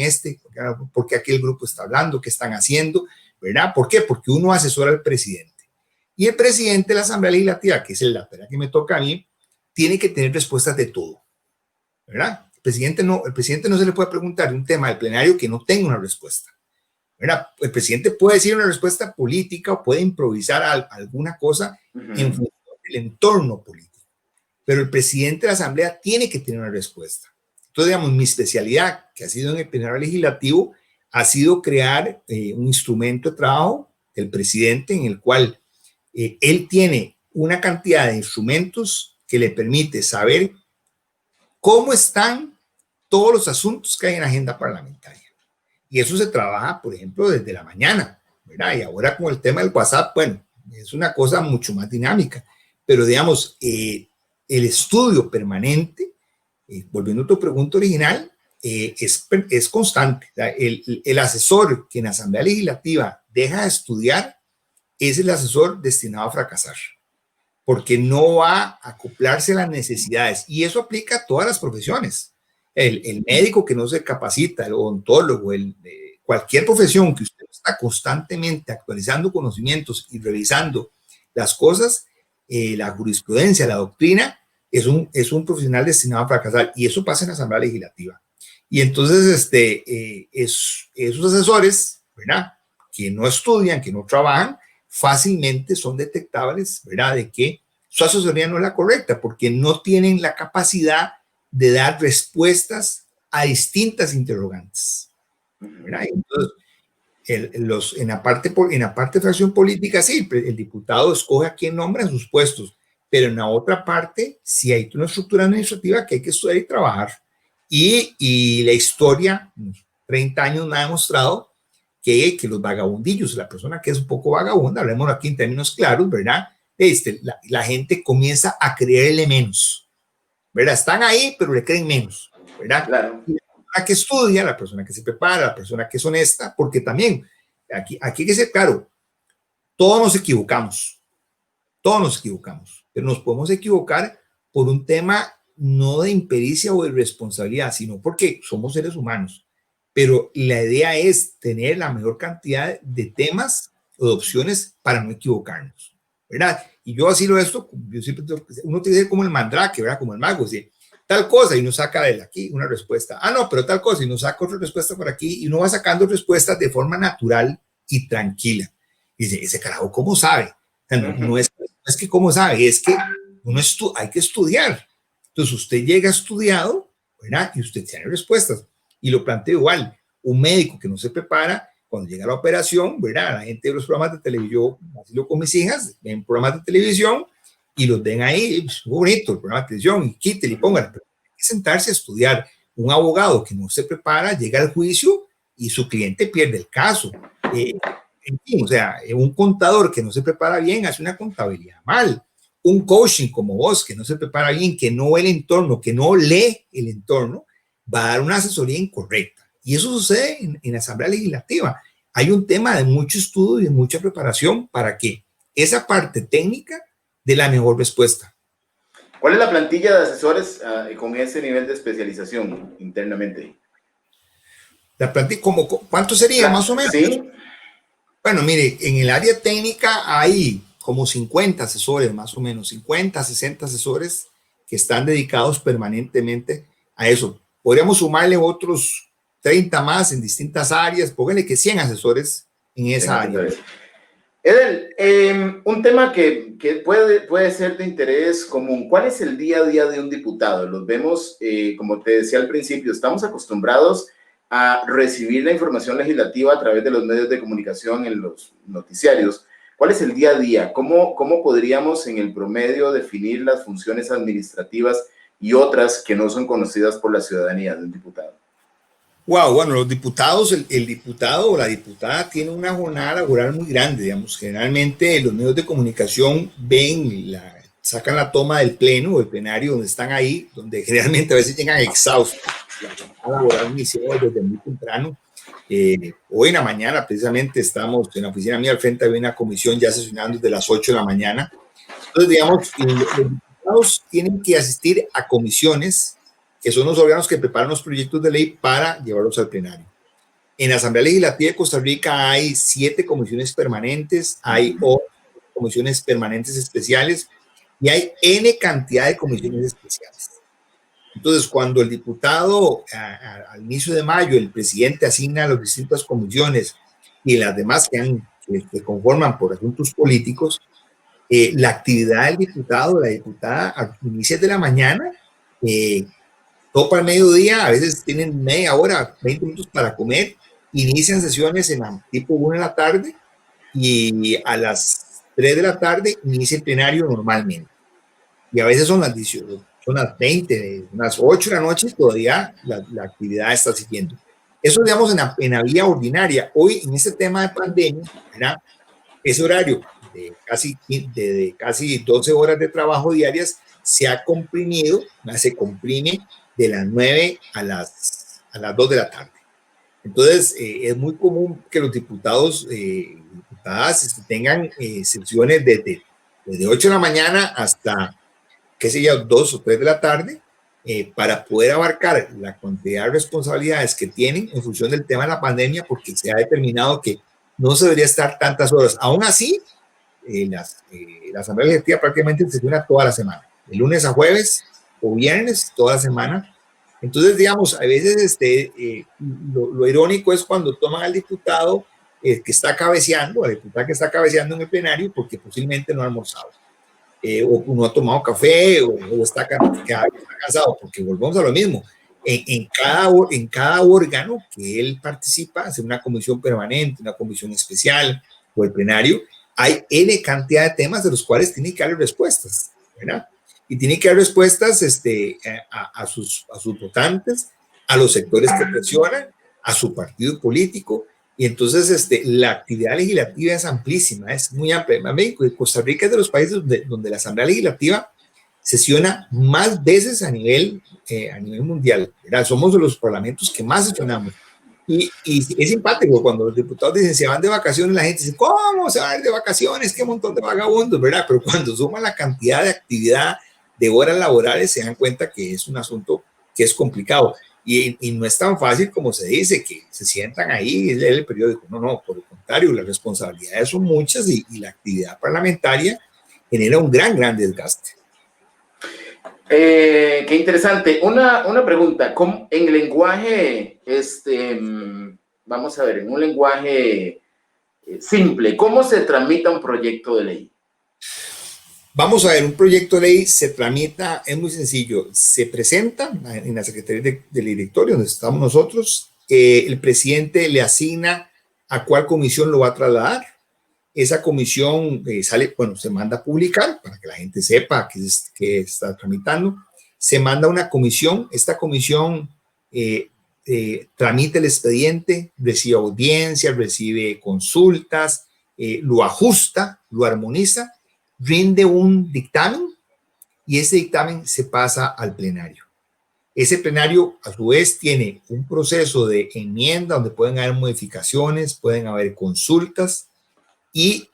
por qué aquel grupo está hablando, qué están haciendo, ¿verdad? ¿Por qué? Porque uno asesora al presidente. Y el presidente de la Asamblea Legislativa, que es la tarea que me toca a mí, tiene que tener respuestas de todo, ¿verdad? El presidente no se le puede preguntar un tema del plenario que no tenga una respuesta, ¿verdad? El presidente puede decir una respuesta política o puede improvisar alguna cosa en función del entorno político, pero el presidente de la Asamblea tiene que tener una respuesta. Entonces, digamos, mi especialidad, que ha sido en el plenario legislativo, ha sido crear un instrumento de trabajo del presidente en el cual él tiene una cantidad de instrumentos que le permite saber cómo están todos los asuntos que hay en la agenda parlamentaria. Y eso se trabaja, por ejemplo, desde la mañana, ¿verdad? Y ahora con el tema del WhatsApp, bueno, es una cosa mucho más dinámica. Pero, digamos, el estudio permanente, volviendo a tu pregunta original, es constante. El asesor que en la Asamblea Legislativa deja de estudiar es el asesor destinado a fracasar, porque no va a acoplarse a las necesidades. Y eso aplica a todas las profesiones. El médico que no se capacita, el odontólogo, cualquier profesión que usted está constantemente actualizando conocimientos y revisando las cosas, la jurisprudencia, la doctrina, es un profesional destinado a fracasar. Y eso pasa en la Asamblea Legislativa. Y entonces esos asesores, ¿verdad?, que no estudian, que no trabajan, fácilmente son detectables, ¿verdad?, de que su asesoría no es la correcta, porque no tienen la capacidad de dar respuestas a distintas interrogantes, ¿verdad? Entonces, en la parte de fracción política, sí, el diputado escoge a quién nombra en sus puestos, pero en la otra parte, sí hay una estructura administrativa que hay que estudiar y trabajar. Y la historia, 30 años me ha demostrado que los vagabundillos, la persona que es un poco vagabunda, hablemos aquí en términos claros, ¿verdad? La gente comienza a creerle menos, ¿verdad? Están ahí, pero le creen menos, ¿verdad? Claro. Y la persona que estudia, la persona que se prepara, la persona que es honesta, porque también, aquí hay que ser claro, todos nos equivocamos, pero nos podemos equivocar por un tema no de impericia o de irresponsabilidad, sino porque somos seres humanos. Pero la idea es tener la mejor cantidad de temas o de opciones para no equivocarnos, ¿verdad? Y yo así lo esto, yo siempre uno tiene que ser como el mandrake, ¿verdad? Como el mago, ¿sí? Tal cosa y uno saca de aquí una respuesta. Ah, no, pero tal cosa y uno saca otra respuesta por aquí y uno va sacando respuestas de forma natural y tranquila. Y dice, ese carajo, ¿cómo sabe? O sea, no es que cómo sabe, es que hay que estudiar. Entonces usted llega estudiado, ¿verdad? Y usted tiene respuestas. Y lo planteo igual, un médico que no se prepara, cuando llega a la operación, ¿verdad? La gente de los programas de televisión, así lo con mis hijas, ven programas de televisión y los ven ahí, pues, muy bonito el programa de televisión, y quítele y póngale, pero hay que sentarse a estudiar. Un abogado que no se prepara llega al juicio y su cliente pierde el caso. En fin, o sea, un contador que no se prepara bien hace una contabilidad mal. Un coaching como vos que no se prepara bien, que no ve el entorno, que no lee el entorno, va a dar una asesoría incorrecta. Y eso sucede en la Asamblea Legislativa. Hay un tema de mucho estudio y de mucha preparación para que esa parte técnica dé la mejor respuesta. ¿Cuál es la plantilla de asesores con ese nivel de especialización internamente? La plantilla, ¿cuánto sería más o menos? Sí. Bueno, mire, en el área técnica hay como 50 asesores, más o menos, 50, 60 asesores que están dedicados permanentemente a eso. Podríamos sumarle otros 30 más en distintas áreas, pónganle que 100 asesores en esa área. Edel, un tema que puede ser de interés común. ¿Cuál es el día a día de un diputado? Los vemos, como te decía al principio, estamos acostumbrados a recibir la información legislativa a través de los medios de comunicación en los noticiarios. ¿Cuál es el día a día? ¿Cómo podríamos en el promedio definir las funciones administrativas y otras que no son conocidas por la ciudadanía de un diputado? Wow, bueno, los diputados, el diputado o la diputada tiene una jornada laboral muy grande, digamos. Generalmente los medios de comunicación sacan la toma del pleno o del plenario donde están ahí, donde generalmente a veces llegan exhaustos. La jornada laboral inició desde muy temprano. Hoy en la mañana, precisamente, estamos en la oficina mía al frente de una comisión ya sesionando desde las 8 de la mañana. Entonces, digamos, los diputados tienen que asistir a comisiones, que son los órganos que preparan los proyectos de ley para llevarlos al plenario. En la Asamblea Legislativa de Costa Rica hay 7 comisiones permanentes, hay 8 comisiones permanentes especiales y hay N cantidad de comisiones especiales. Entonces, cuando el diputado, al inicio de mayo, el presidente asigna a las distintas comisiones y las demás que conforman por asuntos políticos, la actividad del diputado o la diputada a inicios de la mañana, todo para el mediodía, a veces tienen media hora, 20 minutos para comer, inician sesiones en tipo 1 de la tarde y a las 3 de la tarde inicia el plenario normalmente. Y a veces son las 18, son las 20, unas 8 de la noche, todavía la actividad está siguiendo. Eso, digamos, en la vía ordinaria. Hoy, en este tema de pandemia, ¿verdad? Ese horario de casi 12 horas de trabajo diarias se ha comprimido, se comprime de las 9 a las 2 de la tarde. Entonces, es muy común que los diputados y diputadas tengan sesiones desde 8 de la mañana hasta, qué sé yo, 2 o 3 de la tarde, para poder abarcar la cantidad de responsabilidades que tienen en función del tema de la pandemia, porque se ha determinado que no se debería estar tantas horas. Aún así, la Asamblea Legislativa prácticamente se sesiona toda la semana, de lunes a jueves o viernes, toda la semana. Entonces, digamos, a veces lo irónico es cuando toman al diputado que está cabeceando, a la diputada que está cabeceando en el plenario, porque posiblemente no ha almorzado, o no ha tomado café, o está cansado, porque volvemos a lo mismo. en cada órgano que él participa, hace una comisión permanente, una comisión especial o el plenario, hay N cantidad de temas de los cuales tiene que dar respuestas, ¿verdad? Y tiene que dar respuestas a sus votantes, a los sectores que presionan, a su partido político. Y entonces la actividad legislativa es amplísima, es muy amplia. México y Costa Rica es de los países donde la Asamblea Legislativa sesiona más veces a nivel mundial, ¿verdad? Somos de los parlamentos que más sesionamos. Y es simpático cuando los diputados dicen se van de vacaciones, la gente dice, ¿cómo se van a ir de vacaciones? Qué montón de vagabundos, ¿verdad? Pero cuando suman la cantidad de actividad de horas laborales, se dan cuenta que es un asunto que es complicado. Y no es tan fácil como se dice, que se sientan ahí y leen el periódico. No, por el contrario, las responsabilidades son muchas y la actividad parlamentaria genera un gran desgaste. Qué interesante. Una pregunta. En lenguaje, vamos a ver, en un lenguaje simple, ¿cómo se tramita un proyecto de ley? Vamos a ver, un proyecto de ley se tramita, es muy sencillo, se presenta en la Secretaría del Directorio, donde estamos nosotros, el presidente le asigna a cuál comisión lo va a trasladar, esa comisión se manda a publicar para que la gente sepa que está tramitando, se manda a una comisión, esta comisión tramita el expediente, recibe audiencias, recibe consultas, lo ajusta, lo armoniza, rinde un dictamen y ese dictamen se pasa al plenario. Ese plenario, a su vez, tiene un proceso de enmienda donde pueden haber modificaciones, pueden haber consultas y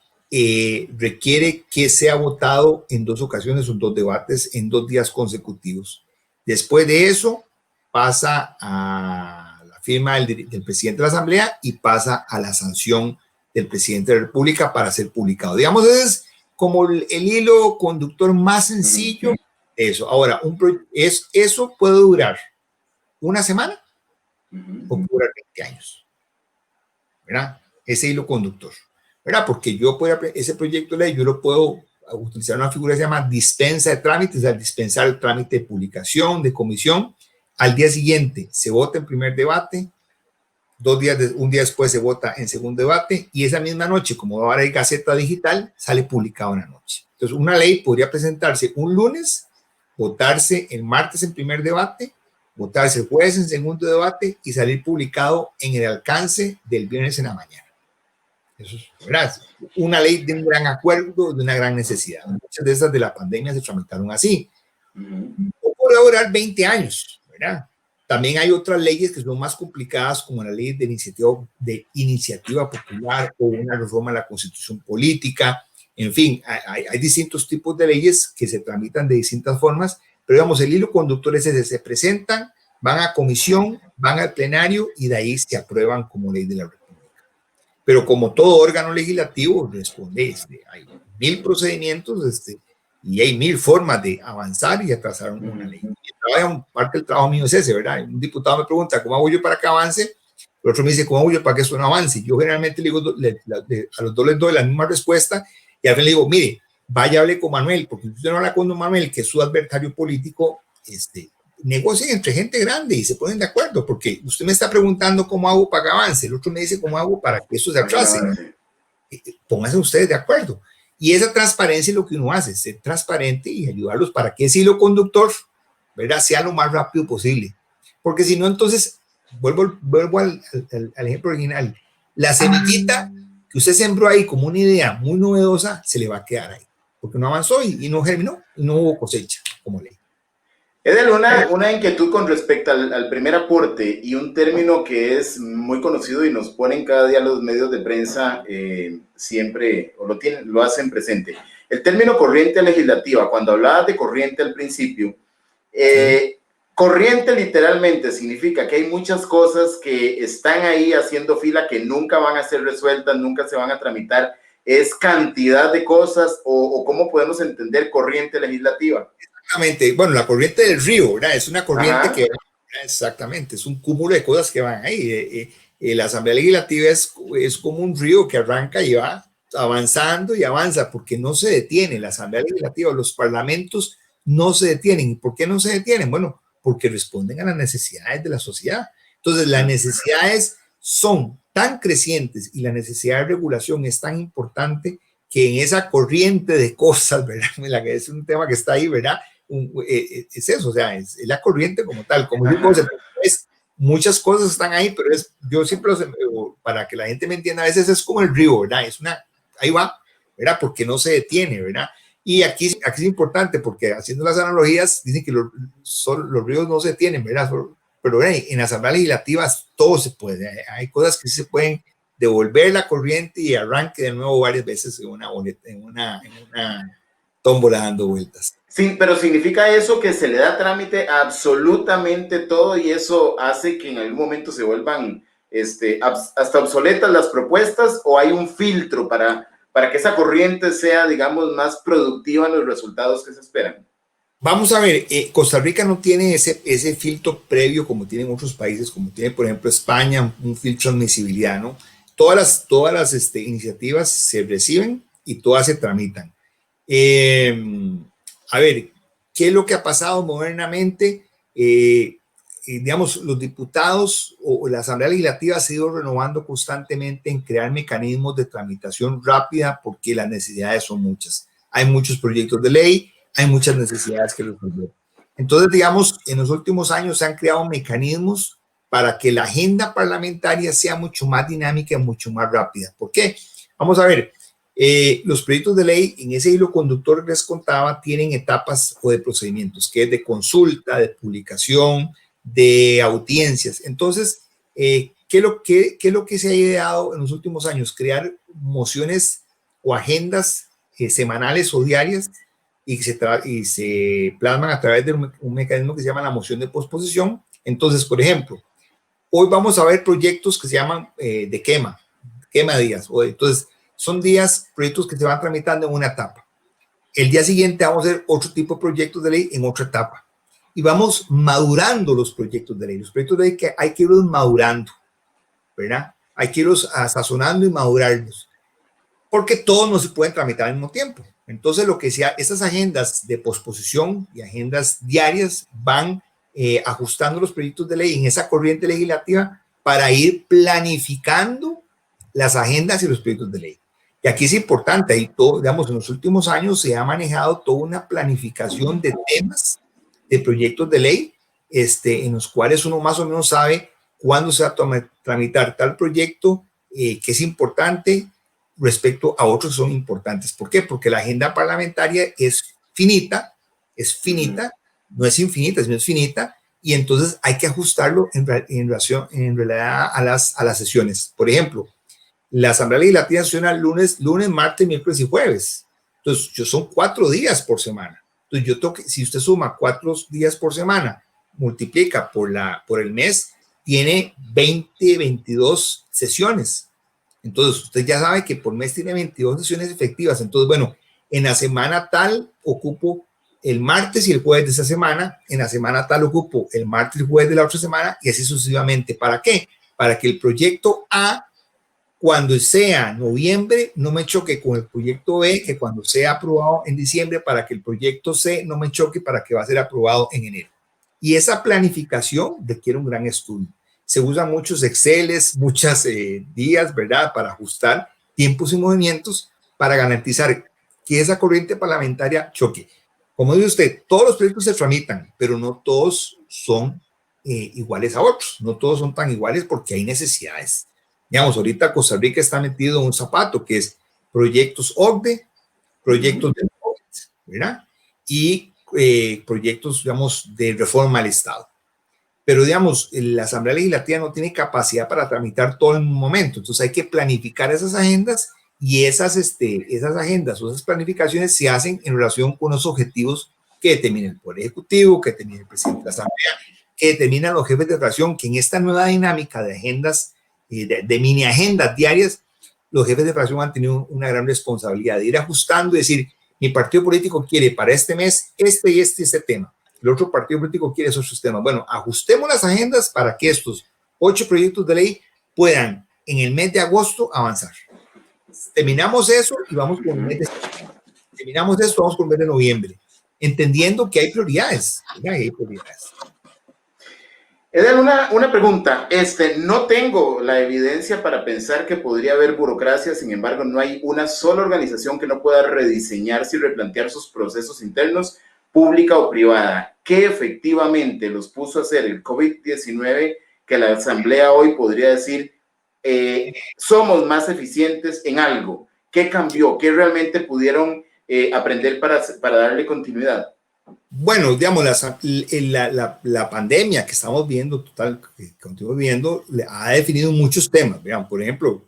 requiere que sea votado en 2 ocasiones, son 2 debates en 2 días consecutivos. Después de eso, pasa a la firma del presidente de la Asamblea y pasa a la sanción del presidente de la República para ser publicado. Digamos, es como el hilo conductor más sencillo. Eso. Ahora, eso puede durar 1 semana o puede durar 20 años, ¿verdad? Ese hilo conductor, ¿verdad? Porque ese proyecto de ley, yo lo puedo utilizar una figura que se llama dispensa de trámites, o sea, dispensar el trámite de publicación, de comisión. Al día siguiente se vota en primer debate, un día después se vota en segundo debate y esa misma noche, como ahora hay Gaceta Digital, sale publicado en la noche. Entonces, una ley podría presentarse un lunes, votarse el martes en primer debate, votarse el jueves en segundo debate y salir publicado en el alcance del viernes en la mañana. Eso es, ¿verdad? Una ley de un gran acuerdo, de una gran necesidad. Muchas de esas de la pandemia se tramitaron así. O puede durar 20 años, ¿verdad? También hay otras leyes que son más complicadas, como la ley de iniciativa popular o una reforma a la Constitución política. En fin, hay distintos tipos de leyes que se tramitan de distintas formas, pero digamos, el hilo conductor es ese: se presentan, van a comisión, van al plenario y de ahí se aprueban como ley de la República. Pero como todo órgano legislativo, responde, hay 1000 procedimientos y hay 1000 formas de avanzar y atrasar una ley. Parte del trabajo mío es ese, ¿verdad? Un diputado me pregunta, ¿cómo hago yo para que avance? El otro me dice, ¿cómo hago yo para que eso no avance? Yo generalmente le digo, a los dos les doy la misma respuesta y al final le digo, mire, vaya, hable con Manuel, porque si usted no habla con don Manuel, que es su adversario político, negocien entre gente grande y se ponen de acuerdo, porque usted me está preguntando cómo hago para que avance, el otro me dice cómo hago para que eso se atrase. Pónganse ustedes de acuerdo. Y esa transparencia es lo que uno hace, ser transparente y ayudarlos para que ese hilo conductor, ¿verdad?, sea lo más rápido posible. Porque si no, entonces, vuelvo al ejemplo original, la semillita que usted sembró ahí como una idea muy novedosa, se le va a quedar ahí, porque no avanzó y no germinó, y no hubo cosecha como ley. Edel, una inquietud con respecto al primer aporte y un término que es muy conocido y nos ponen cada día los medios de prensa siempre, o lo hacen presente. El término corriente legislativa, cuando hablabas de corriente al principio, sí. Corriente literalmente significa que hay muchas cosas que están ahí haciendo fila que nunca van a ser resueltas, nunca se van a tramitar. ¿Es cantidad de cosas o cómo podemos entender corriente legislativa? Exactamente. Bueno, la corriente del río, ¿verdad? Es una corriente que va, exactamente, es un cúmulo de cosas que van ahí. La Asamblea Legislativa es como un río que arranca y va avanzando y avanza porque no se detiene. La Asamblea Legislativa, los parlamentos no se detienen. ¿Y por qué no se detienen? Bueno, porque responden a las necesidades de la sociedad. Entonces, las necesidades son tan crecientes y la necesidad de regulación es tan importante que en esa corriente de cosas, ¿verdad? Es un tema que está ahí, ¿verdad? Es eso, o sea, es la corriente como tal, como digo, muchas cosas están ahí, pero yo siempre, para que la gente me entienda, a veces es como el río, ¿verdad? Ahí va, ¿verdad? Porque no se detiene, ¿verdad? Y aquí es importante, porque haciendo las analogías, dicen que los ríos no se detienen, ¿verdad? Pero en las asambleas legislativas todo se puede, hay cosas que sí se pueden devolver la corriente y arranque de nuevo varias veces en una tómbola dando vueltas. Sí, pero significa eso que se le da trámite a absolutamente todo y eso hace que en algún momento se vuelvan hasta obsoletas las propuestas, o hay un filtro para que esa corriente sea, digamos, más productiva en los resultados que se esperan. Vamos a ver, Costa Rica no tiene ese filtro previo como tienen otros países, como tiene, por ejemplo, España, un filtro de admisibilidad, ¿no? Todas las iniciativas se reciben y todas se tramitan. A ver, ¿qué es lo que ha pasado modernamente? Digamos, los diputados o la Asamblea Legislativa se ha ido renovando constantemente en crear mecanismos de tramitación rápida porque las necesidades son muchas. Hay muchos proyectos de ley, hay muchas necesidades que resolver. Entonces, digamos, en los últimos años se han creado mecanismos para que la agenda parlamentaria sea mucho más dinámica y mucho más rápida. ¿Por qué? Vamos a ver, los proyectos de ley en ese hilo conductor que les contaba tienen etapas o de procedimientos, que es de consulta, de publicación, de audiencias. Entonces, ¿qué es lo que se ha ideado en los últimos años? Crear mociones o agendas semanales o diarias y se plasman a través de un mecanismo que se llama la moción de posposición. Entonces, por ejemplo, hoy vamos a ver proyectos que se llaman de quema días. Entonces, son proyectos que se van tramitando en una etapa. El día siguiente vamos a ver otro tipo de proyectos de ley en otra etapa. Y vamos madurando los proyectos de ley. Los proyectos de ley que hay que irlos madurando, ¿verdad? Hay que irlos sazonando y madurarlos. Porque todos no se pueden tramitar al mismo tiempo. Entonces, lo que sea, estas agendas de posposición y agendas diarias van ajustando los proyectos de ley en esa corriente legislativa para ir planificando las agendas y los proyectos de ley. Y aquí es importante, ahí todo, digamos, en los últimos años se ha manejado toda una planificación de temas, de proyectos de ley, en los cuales uno más o menos sabe cuándo se va a tramitar tal proyecto, que es importante respecto a otros que son importantes. ¿Por qué? Porque la agenda parlamentaria es finita, no es infinita, sino es finita, y entonces hay que ajustarlo en realidad a las sesiones. Por ejemplo, la Asamblea Legislativa sesiona lunes, martes, miércoles y jueves. Entonces, son 4 días por semana. Entonces, si usted suma 4 días por semana, multiplica por el mes, tiene 22 sesiones. Entonces, usted ya sabe que por mes tiene 22 sesiones efectivas. Entonces, bueno, en la semana tal ocupo el martes y el jueves de esa semana, en la semana tal ocupo el martes y el jueves de la otra semana, y así sucesivamente. ¿Para qué? Para que el proyecto A, cuando sea noviembre, no me choque con el proyecto B, que cuando sea aprobado en diciembre, para que el proyecto C no me choque para que va a ser aprobado en enero. Y esa planificación requiere un gran estudio. Se usan muchos Exceles, muchos días, ¿verdad?, para ajustar tiempos y movimientos para garantizar que esa corriente parlamentaria choque. Como dice usted, todos los proyectos se tramitan, pero no todos son iguales a otros. No todos son tan iguales porque hay necesidades. Digamos, ahorita Costa Rica está metido en un zapato que es proyectos OCDE, proyectos de COVID, ¿verdad? Y proyectos, digamos, de reforma al Estado. Pero, digamos, la Asamblea Legislativa no tiene capacidad para tramitar todo en un momento. Entonces hay que planificar esas agendas y esas agendas o esas planificaciones se hacen en relación con los objetivos que determina el Poder Ejecutivo, que determina el presidente de la Asamblea, que determinan los jefes de fracción, que en esta nueva dinámica de agendas, de mini agendas diarias, los jefes de fracción han tenido una gran responsabilidad de ir ajustando y decir, mi partido político quiere para este mes este tema. El otro partido político quiere esos sistemas. Bueno, ajustemos las agendas para que estos 8 proyectos de ley puedan en el mes de agosto avanzar. Terminamos eso y vamos con el mes de septiembre. Terminamos esto, vamos con el mes de noviembre. Entendiendo que hay prioridades, ¿verdad? Hay prioridades. Eden, una pregunta. No tengo la evidencia para pensar que podría haber burocracia, sin embargo, no hay una sola organización que no pueda rediseñarse y replantear sus procesos internos, pública o privada. ¿Qué efectivamente los puso a hacer el COVID-19 que la Asamblea hoy podría decir somos más eficientes en algo? ¿Qué cambió? ¿Qué realmente pudieron aprender para darle continuidad? Bueno, digamos, la pandemia que estamos viendo, que continuamos viendo, ha definido muchos temas. Vean, por ejemplo,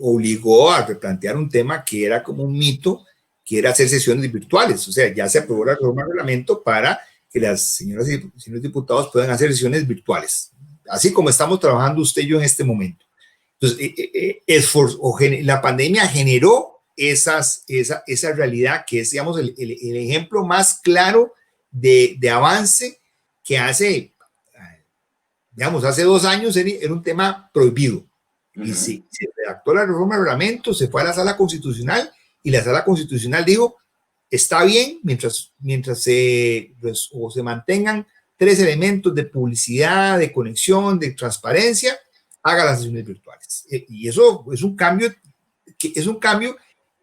obligó a replantear un tema que era como un mito, que era hacer sesiones virtuales. O sea, ya se aprobó la reforma del reglamento para que las señoras y señores diputados puedan hacer sesiones virtuales, así como estamos trabajando usted y yo en este momento. Entonces, la pandemia generó esa realidad que es, digamos, el ejemplo más claro de avance que hace 2 años era un tema prohibido. Y se redactó la reforma del reglamento, se fue a la sala constitucional y la sala constitucional dijo, está bien mientras se mantengan 3 elementos de publicidad, de conexión, de transparencia, haga las sesiones virtuales. Y eso es un cambio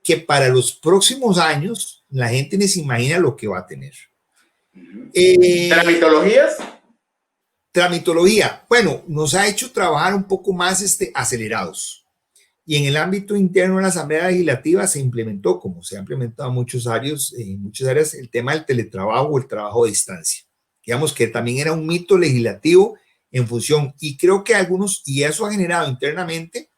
que para los próximos años la gente ni se imagina lo que va a tener. ¿Tramitologías? Tramitología. Bueno, nos ha hecho trabajar un poco más acelerados. Y en el ámbito interno de la Asamblea Legislativa se implementó, como se ha implementado en muchas áreas, el tema del teletrabajo o el trabajo a distancia. Digamos que también era un mito legislativo en función, y creo que y eso ha generado internamente,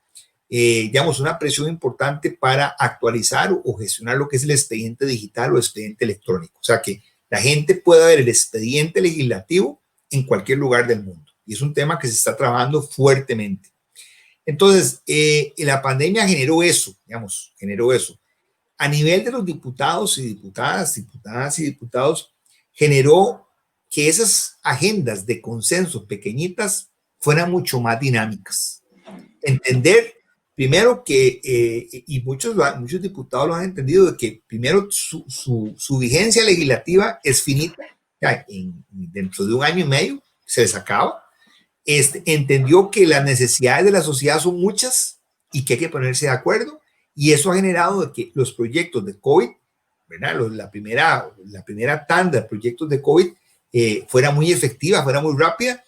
una presión importante para actualizar o gestionar lo que es el expediente digital o expediente electrónico. O sea, que la gente pueda ver el expediente legislativo en cualquier lugar del mundo. Y es un tema que se está trabajando fuertemente. Entonces, la pandemia generó eso. A nivel de los diputados y diputadas y diputados, generó que esas agendas de consenso pequeñitas fueran mucho más dinámicas. Entender, primero y muchos diputados lo han entendido, de que primero su vigencia legislativa es finita, dentro de 1 año y medio se les acaba. Entendió que las necesidades de la sociedad son muchas y que hay que ponerse de acuerdo, y eso ha generado de que los proyectos de COVID, ¿verdad? La primera tanda de proyectos de COVID fuera muy efectiva, fuera muy rápida,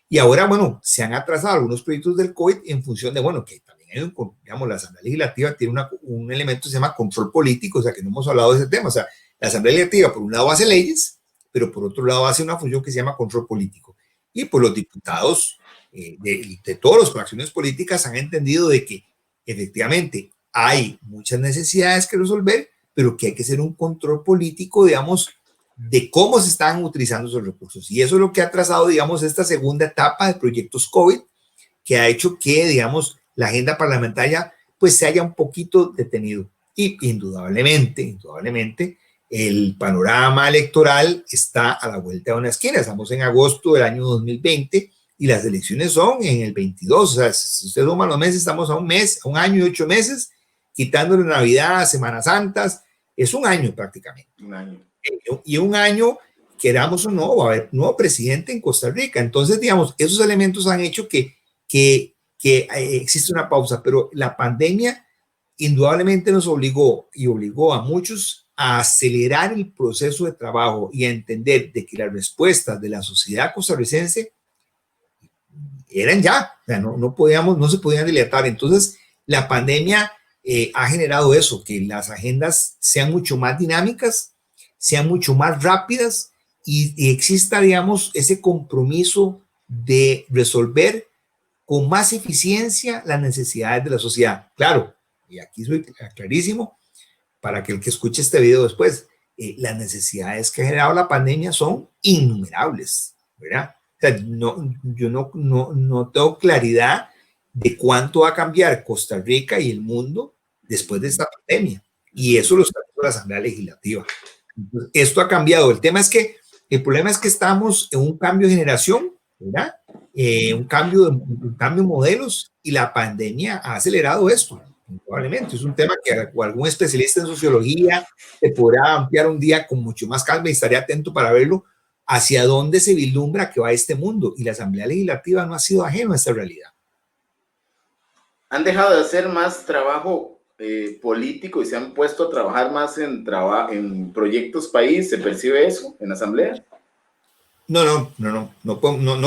y ahora, bueno, se han atrasado algunos proyectos del COVID en función de, que también hay la Asamblea Legislativa tiene un elemento que se llama control político, o sea, que no hemos hablado de ese tema. O sea, la Asamblea Legislativa, por un lado, hace leyes, pero por otro lado, hace una función que se llama control político. Y pues los diputados de todas las fracciones políticas han entendido de que efectivamente hay muchas necesidades que resolver, pero que hay que hacer un control político, de cómo se están utilizando esos recursos. Y eso es lo que ha trazado, esta segunda etapa de proyectos COVID, que ha hecho que, la agenda parlamentaria pues se haya un poquito detenido. Y indudablemente, el panorama electoral está a la vuelta de una esquina. Estamos en agosto del año 2020 y las elecciones son en el 22. O sea, si usted suma los meses, estamos a 1 año y 8 meses, quitándole Navidad, Semanas Santas, es 1 año prácticamente. 1 año. Y 1 año, queramos o no, va a haber nuevo presidente en Costa Rica. Entonces, esos elementos han hecho que existe una pausa, pero la pandemia indudablemente nos obligó a muchos a acelerar el proceso de trabajo y a entender de que las respuestas de la sociedad costarricense eran ya, o sea, no se podían dilatar. Entonces, la pandemia ha generado eso, que las agendas sean mucho más dinámicas, sean mucho más rápidas y exista, ese compromiso de resolver con más eficiencia las necesidades de la sociedad. Claro, y aquí soy clarísimo, para que el que escuche este video después, las necesidades que ha generado la pandemia son innumerables, ¿verdad? O sea, yo no tengo claridad de cuánto va a cambiar Costa Rica y el mundo después de esta pandemia. Y eso lo está haciendo la Asamblea Legislativa. Entonces, esto ha cambiado. El problema es que estamos en un cambio de generación, ¿verdad? Un cambio de modelos, y la pandemia ha acelerado esto. Probablemente es un tema que algún especialista en sociología te podrá ampliar un día con mucho más calma, y estaré atento para verlo, hacia dónde se vislumbra que va este mundo. Y la Asamblea Legislativa no ha sido ajeno a esta realidad. ¿Han dejado de hacer más trabajo político y se han puesto a trabajar más en proyectos país? ¿Se percibe eso en la Asamblea? No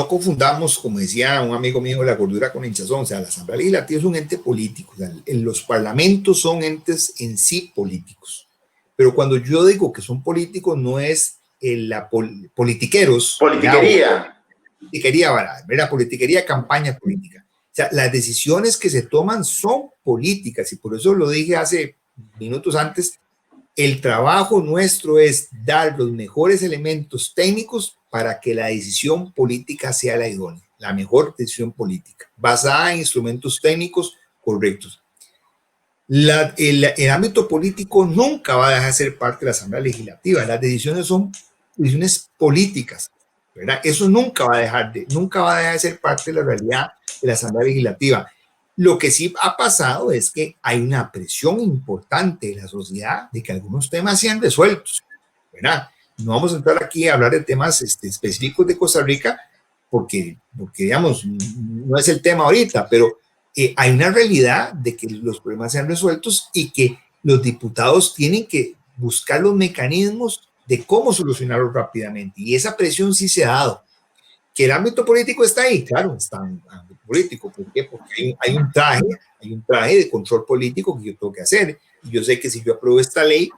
confundamos, como decía un amigo mío, la gordura con hinchazón. O sea, la Asamblea Legislativa es un ente político. O sea, los parlamentos son entes en sí políticos. Pero cuando yo digo que son políticos, no es politiqueros. Politiquería. ¿Verdad? Politiquería, campaña política. O sea, las decisiones que se toman son políticas y por eso lo dije hace minutos antes. El trabajo nuestro es dar los mejores elementos técnicos para que la decisión política sea la idónea, la mejor decisión política, basada en instrumentos técnicos correctos. El ámbito político nunca va a dejar de ser parte de la Asamblea Legislativa. Las decisiones son decisiones políticas, ¿verdad? Eso nunca va a dejar de ser parte de la realidad de la Asamblea Legislativa. Lo que sí ha pasado es que hay una presión importante de la sociedad de que algunos temas sean resueltos, ¿verdad? No vamos a entrar aquí a hablar de temas específicos de Costa Rica porque, digamos, no es el tema ahorita, pero hay una realidad de que los problemas sean resueltos y que los diputados tienen que buscar los mecanismos de cómo solucionarlos rápidamente. Y esa presión sí se ha dado. Que el ámbito político está ahí, claro, está en el ámbito político. ¿Por qué? Porque hay un traje de control político que yo tengo que hacer. Y yo sé que si yo apruebo esta ley,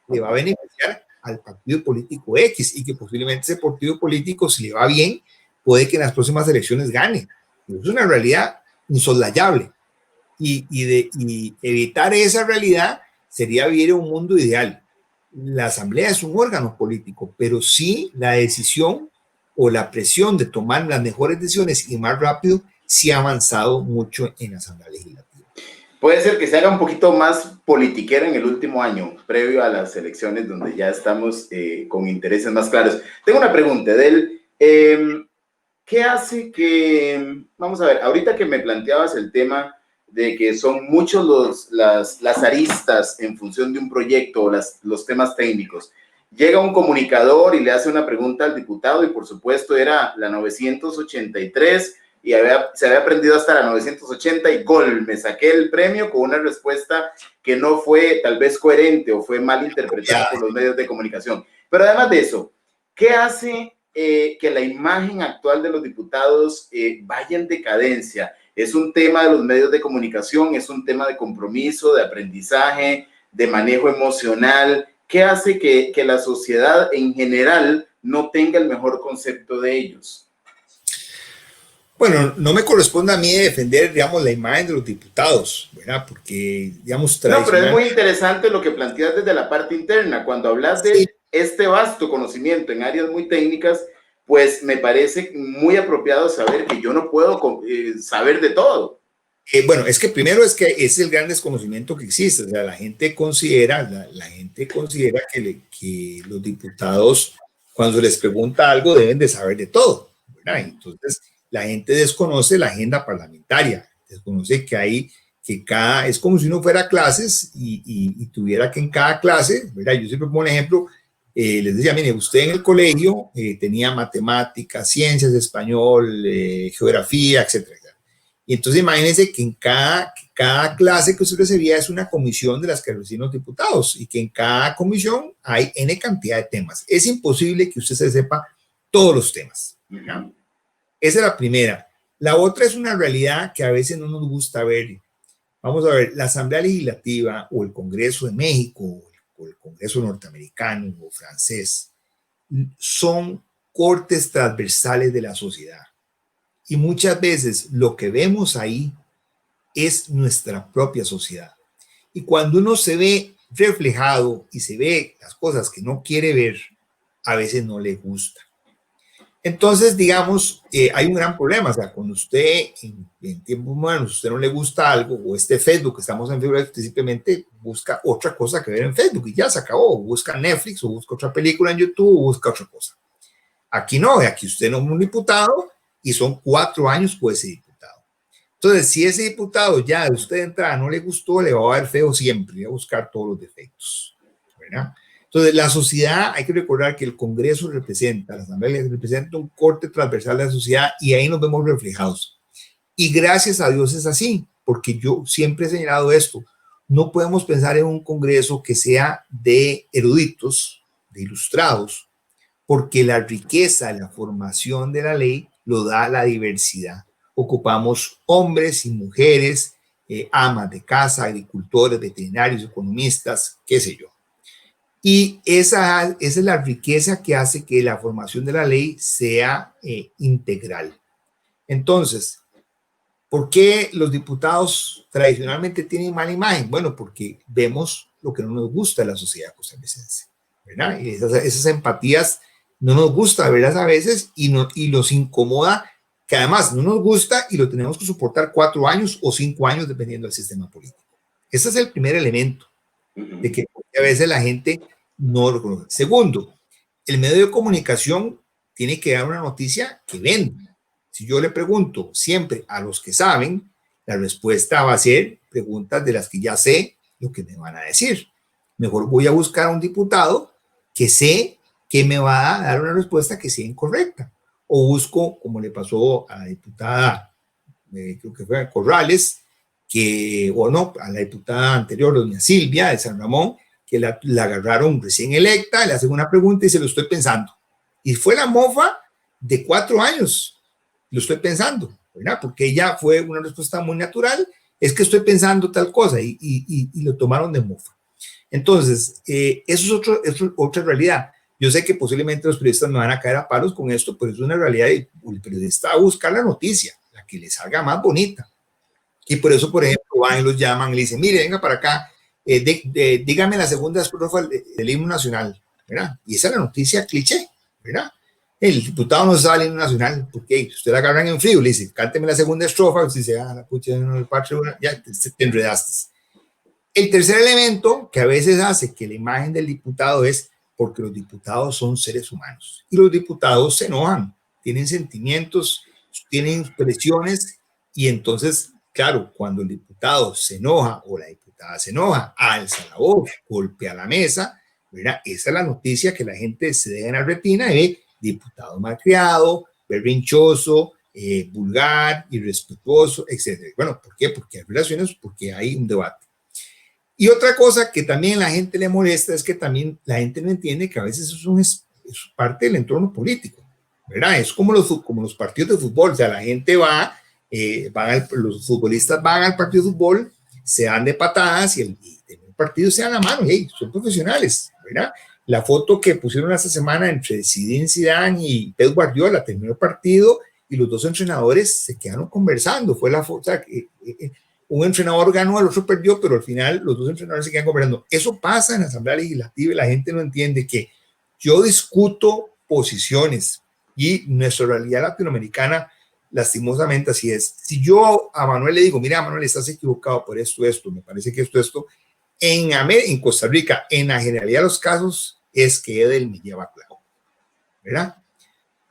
le va a beneficiar al partido político X y que posiblemente ese partido político, si le va bien, puede que en las próximas elecciones gane. Pero es una realidad insoslayable. Y evitar esa realidad sería vivir en un mundo ideal. La Asamblea es un órgano político, pero sí la decisión o la presión de tomar las mejores decisiones y más rápido, sí ha avanzado mucho en la Asamblea Legislativa. Puede ser que se haga un poquito más politiquera en el último año, previo a las elecciones, donde ya estamos con intereses más claros. Tengo una pregunta, Edel. ¿Qué hace que, vamos a ver, ahorita que me planteabas el tema de que son muchos las aristas en función de un proyecto o los temas técnicos, llega un comunicador y le hace una pregunta al diputado y por supuesto era la 983 y se había aprendido hasta la 980 y gol, me saqué el premio con una respuesta que no fue tal vez coherente o fue mal interpretada por los medios de comunicación. Pero además de eso, ¿qué hace que la imagen actual de los diputados vaya en decadencia? Es un tema de los medios de comunicación, es un tema de compromiso, de aprendizaje, de manejo emocional. ¿Qué hace que la sociedad en general no tenga el mejor concepto de ellos? Bueno, no me corresponde a mí defender, digamos, la imagen de los diputados, ¿verdad? Porque, digamos, no, pero es muy interesante lo que planteas desde la parte interna. Cuando hablas de este vasto conocimiento en áreas muy técnicas, pues me parece muy apropiado saber que yo no puedo saber de todo. Bueno, es que primero es que es el gran desconocimiento que existe. O sea, la gente considera que los diputados, cuando les pregunta algo, deben de saber de todo, ¿verdad? Entonces, la gente desconoce la agenda parlamentaria, desconoce es como si uno fuera a clases y tuviera que en cada clase, ¿verdad? Yo siempre pongo un ejemplo, les decía, mire, usted en el colegio tenía matemáticas, ciencias, español, geografía, etcétera. Y entonces imagínense que en cada clase que usted recibía es una comisión de las que reciben los diputados y que en cada comisión hay N cantidad de temas. Es imposible que usted se sepa todos los temas, ¿verdad? Esa es la primera. La otra es una realidad que a veces no nos gusta ver. Vamos a ver, la Asamblea Legislativa o el Congreso de México o el Congreso norteamericano o francés son cortes transversales de la sociedad. Y muchas veces lo que vemos ahí es nuestra propia sociedad. Y cuando uno se ve reflejado y se ve las cosas que no quiere ver, a veces no le gusta. Entonces, digamos, hay un gran problema. O sea, cuando usted en tiempos modernos, usted no le gusta algo, o Facebook, estamos en Facebook, usted simplemente busca otra cosa que ver en Facebook y ya se acabó. Busca Netflix o busca otra película en YouTube o busca otra cosa. Aquí no, aquí usted no es un diputado y son 4 años con ese diputado. Entonces, si ese diputado ya de usted de entrada no le gustó, le va a ver feo siempre, le va a buscar todos los defectos, ¿verdad? Entonces, la sociedad, hay que recordar que el Congreso representa, la Asamblea representa un corte transversal de la sociedad y ahí nos vemos reflejados. Y gracias a Dios es así, porque yo siempre he señalado esto. No podemos pensar en un Congreso que sea de eruditos, de ilustrados, porque la riqueza, la formación de la ley lo da la diversidad. Ocupamos hombres y mujeres, amas de casa, agricultores, veterinarios, economistas, qué sé yo. Y esa es la riqueza que hace que la formación de la ley sea integral. Entonces, ¿por qué los diputados tradicionalmente tienen mala imagen? Bueno, porque vemos lo que no nos gusta de la sociedad costarricense, ¿verdad? Y esas empatías no nos gusta, ¿verdad? A veces y nos incomoda, que además no nos gusta y lo tenemos que soportar 4 años o 5 años dependiendo del sistema político. Ese es el primer elemento, de que a veces la gente no lo conoce. Segundo, el medio de comunicación tiene que dar una noticia que venda. Si yo le pregunto siempre a los que saben, la respuesta va a ser preguntas de las que ya sé lo que me van a decir. Mejor voy a buscar a un diputado que sé que me va a dar una respuesta que sea incorrecta. O busco, como le pasó a la diputada, creo que fue a Corrales, o no, a la diputada anterior, doña Silvia de San Ramón, que la agarraron recién electa, le hacen una pregunta y se lo estoy pensando. Y fue la mofa de 4 años, lo estoy pensando, ¿verdad? Porque ella fue una respuesta muy natural, es que estoy pensando tal cosa y lo tomaron de mofa. Entonces, eso es otra realidad. Yo sé que posiblemente los periodistas me van a caer a palos con esto, pero es una realidad y el periodista va a buscar la noticia, la que le salga más bonita. Y por eso, por ejemplo, van y los llaman y le dicen, mire, venga para acá, dígame la segunda estrofa del himno nacional, ¿verdad? Y esa es la noticia cliché, ¿verdad? El diputado no sabe el himno nacional, porque usted la agarran en frío, le dice, cánteme la segunda estrofa, usted dice, la pucha, no, el patrio, ya te enredaste. El tercer elemento que a veces hace que la imagen del diputado es porque los diputados son seres humanos y los diputados se enojan, tienen sentimientos, tienen expresiones y entonces, claro, cuando el diputado se enoja o la diputada se enoja, alza la voz, golpea la mesa, ¿verdad? Esa es la noticia que la gente se deja en la retina y ve diputado malcriado, berrinchoso, vulgar, irrespetuoso, etc. Bueno, ¿por qué? Porque hay relaciones, porque hay un debate. Y otra cosa que también a la gente le molesta es que también la gente no entiende que a veces eso es parte del entorno político, ¿verdad? Es como los partidos de fútbol, o sea, la gente los futbolistas van al partido de fútbol, se dan de patadas y el partido se dan la mano, hey, son profesionales, ¿verdad? La foto que pusieron esta semana entre Zinedine Zidane y Pep Guardiola, terminó el partido y los dos entrenadores se quedaron conversando, fue la foto, o sea, un entrenador ganó, el otro perdió, pero al final los dos entrenadores se quedan conversando. Eso pasa en la Asamblea Legislativa y la gente no entiende que yo discuto posiciones y nuestra realidad latinoamericana, lastimosamente así es. Si yo a Manuel le digo, mira, Manuel, estás equivocado por esto, me parece que esto, en Costa Rica, en la generalidad de los casos, es que Edel me lleva clavo, ¿verdad?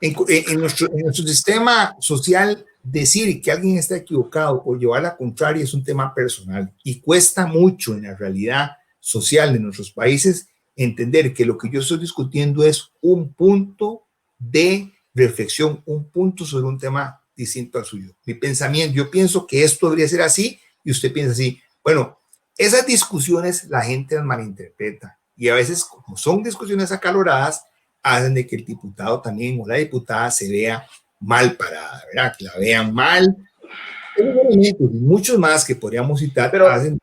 En nuestro sistema social, decir que alguien está equivocado o llevar la contraria es un tema personal y cuesta mucho en la realidad social de nuestros países entender que lo que yo estoy discutiendo es un punto de reflexión, un punto sobre un tema distinto al suyo. Mi pensamiento, yo pienso que esto debería ser así y usted piensa así. Bueno, esas discusiones la gente las malinterpreta y a veces, como son discusiones acaloradas, hacen de que el diputado también o la diputada se vea mal parada, ¿verdad? Que la vean mal. Hay muchos más que podríamos citar. Pero hacen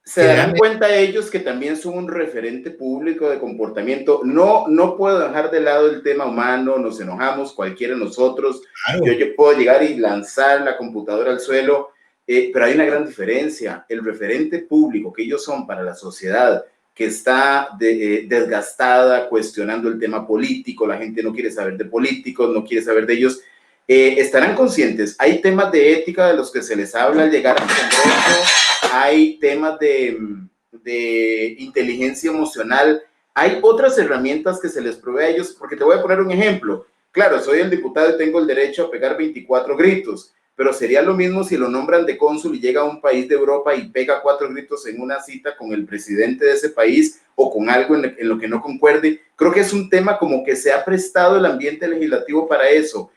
se darán cuenta ellos que también son un referente público de comportamiento. No puedo dejar de lado el tema humano, nos enojamos, cualquiera de nosotros. Claro. Yo puedo llegar y lanzar la computadora al suelo, pero hay una gran diferencia. El referente público que ellos son para la sociedad, que está desgastada, cuestionando el tema político, la gente no quiere saber de políticos, no quiere saber de ellos, estarán conscientes. Hay temas de ética de los que se les habla al llegar al Congreso, hay temas de inteligencia emocional, hay otras herramientas que se les provee a ellos, porque te voy a poner un ejemplo. Claro, soy el diputado y tengo el derecho a pegar 24 gritos, pero sería lo mismo si lo nombran de cónsul y llega a un país de Europa y pega 4 gritos en una cita con el presidente de ese país o con algo en lo que no concuerde. Creo que es un tema como que se ha prestado el ambiente legislativo para eso.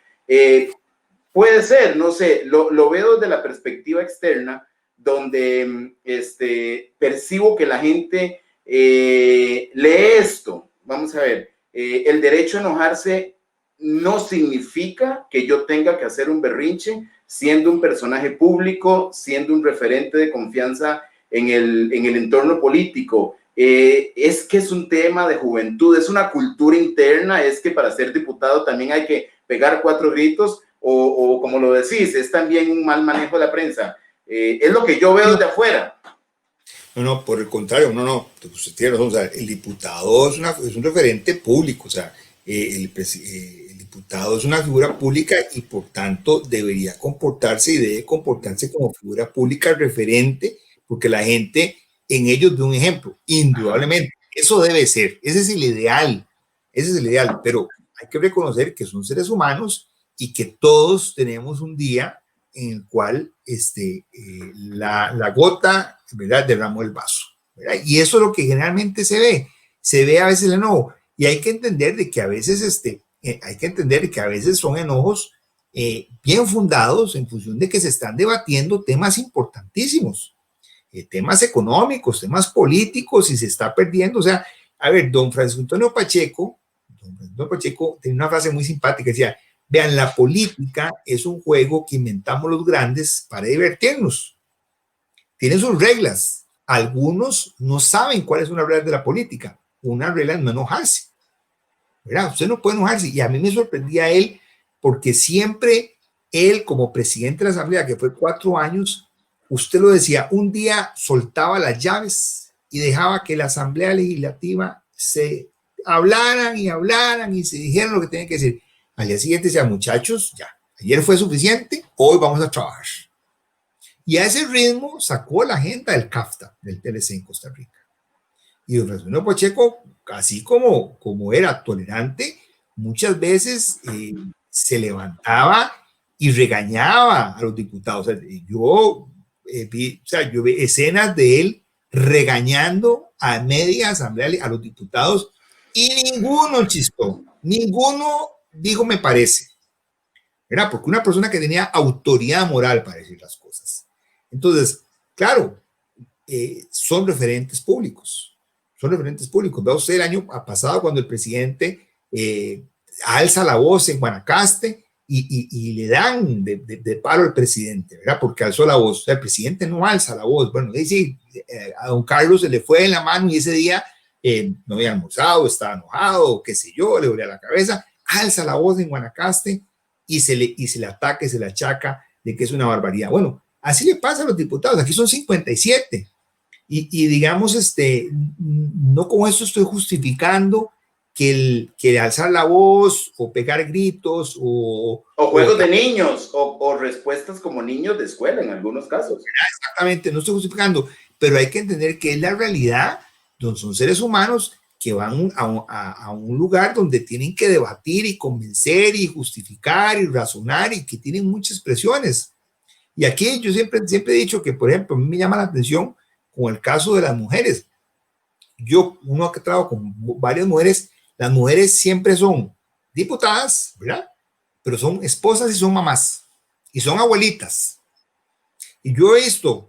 Puede ser, no sé, lo veo desde la perspectiva externa, donde percibo que la gente lee esto. Vamos a ver, el derecho a enojarse no significa que yo tenga que hacer un berrinche siendo un personaje público, siendo un referente de confianza en el entorno político. Es que es un tema de juventud, es una cultura interna, es que para ser diputado también hay que pegar 4 gritos, o como lo decís, es también un mal manejo de la prensa. Es lo que yo veo desde afuera. No, por el contrario, usted tiene razón, o sea, el diputado es un referente público, o sea, el diputado es una figura pública y por tanto debería comportarse y debe comportarse como figura pública referente, porque la gente en ellos ve un ejemplo, indudablemente. Eso debe ser, ese es el ideal, pero hay que reconocer que son seres humanos y que todos tenemos un día en el cual la gota, ¿verdad?, derramó el vaso, ¿verdad? Y eso es lo que generalmente se ve a veces el enojo, y hay que entender de que a veces son enojos bien fundados en función de que se están debatiendo temas importantísimos, temas económicos, temas políticos, y se está perdiendo. O sea, a ver, don Francisco Antonio Pacheco tiene una frase muy simpática, decía: vean, la política es un juego que inventamos los grandes para divertirnos. Tiene sus reglas. Algunos no saben cuáles son las reglas de la política. Una regla es no enojarse, ¿verdad? Usted no puede enojarse. Y a mí me sorprendía él, porque siempre él, como presidente de la Asamblea, que fue 4 años, usted lo decía, un día soltaba las llaves y dejaba que la Asamblea Legislativa se hablaran y se dijeran lo que tenían que decir. Al día siguiente decía: muchachos, ya, ayer fue suficiente, hoy vamos a trabajar. Y a ese ritmo sacó la agenda del CAFTA, del TLC en Costa Rica. Y don Francisco Pacheco, así como era tolerante, muchas veces se levantaba y regañaba a los diputados. O sea, yo vi escenas de él regañando a media asamblea a los diputados, y ninguno chistó, ninguno dijo me parece. Era porque una persona que tenía autoridad moral para decir las cosas. Entonces, claro, son referentes públicos. Vea usted el año pasado cuando el presidente alza la voz en Guanacaste y le dan de palo al presidente, ¿verdad? Porque alzó la voz. O sea, el presidente no alza la voz. Bueno, sí, a don Carlos se le fue en la mano y ese día no había almorzado, estaba enojado, qué sé yo, le dolía la cabeza. Alza la voz en Guanacaste y se le ataca y se le achaca de que es una barbaridad. Bueno, así le pasa a los diputados. Aquí son 57. Y digamos, no con esto estoy justificando que alzar la voz o pegar gritos o juegos de niños o respuestas como niños de escuela en algunos casos. Exactamente, no estoy justificando, pero hay que entender que es la realidad, donde son seres humanos que van a un lugar donde tienen que debatir y convencer y justificar y razonar, y que tienen muchas presiones. Y aquí yo siempre he dicho que, por ejemplo, a mí me llama la atención con el caso de las mujeres. Uno que trabaja con varias mujeres, las mujeres siempre son diputadas, ¿verdad? Pero son esposas y son mamás y son abuelitas. Y yo he visto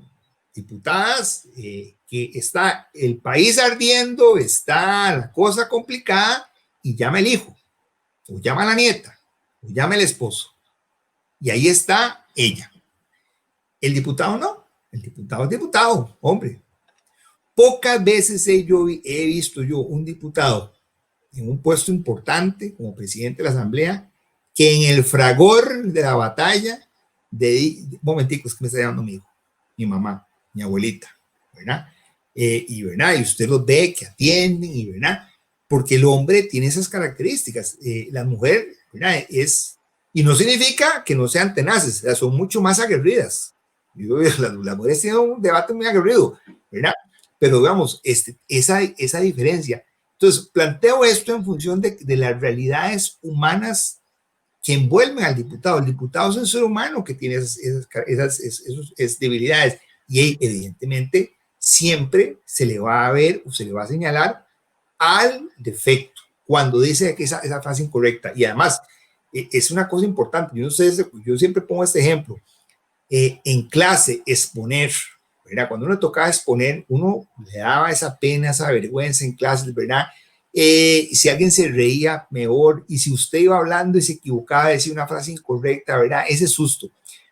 diputadas que está el país ardiendo, está la cosa complicada, y llama el hijo, o llama la nieta, o llama el esposo, y ahí está ella. El diputado no, el diputado es diputado, hombre. Pocas veces he visto yo un diputado en un puesto importante como presidente de la Asamblea que en el fragor de la batalla un momentico, es que me está llamando mi hijo, mi mamá, mi abuelita, ¿verdad? Y usted los ve que atienden, y ¿verdad? Porque el hombre tiene esas características. La mujer, ¿verdad? Y no significa que no sean tenaces, son mucho más aguerridas. Las mujeres tienen un debate muy aguerrido, ¿verdad? Pero digamos, esa diferencia. Entonces, planteo esto en función de las realidades humanas que envuelven al diputado. El diputado es un ser humano que tiene esas debilidades y evidentemente siempre se le va a ver o se le va a señalar al defecto cuando dice que esa frase incorrecta. Y además, es una cosa importante. Yo siempre pongo este ejemplo. En clase, exponer, ¿verdad? Cuando uno tocaba exponer, uno le daba esa pena, esa vergüenza en clases, ¿verdad? Si alguien se reía, mejor. Y si usted iba hablando y se equivocaba, decía una frase incorrecta, ¿verdad? Ese susto.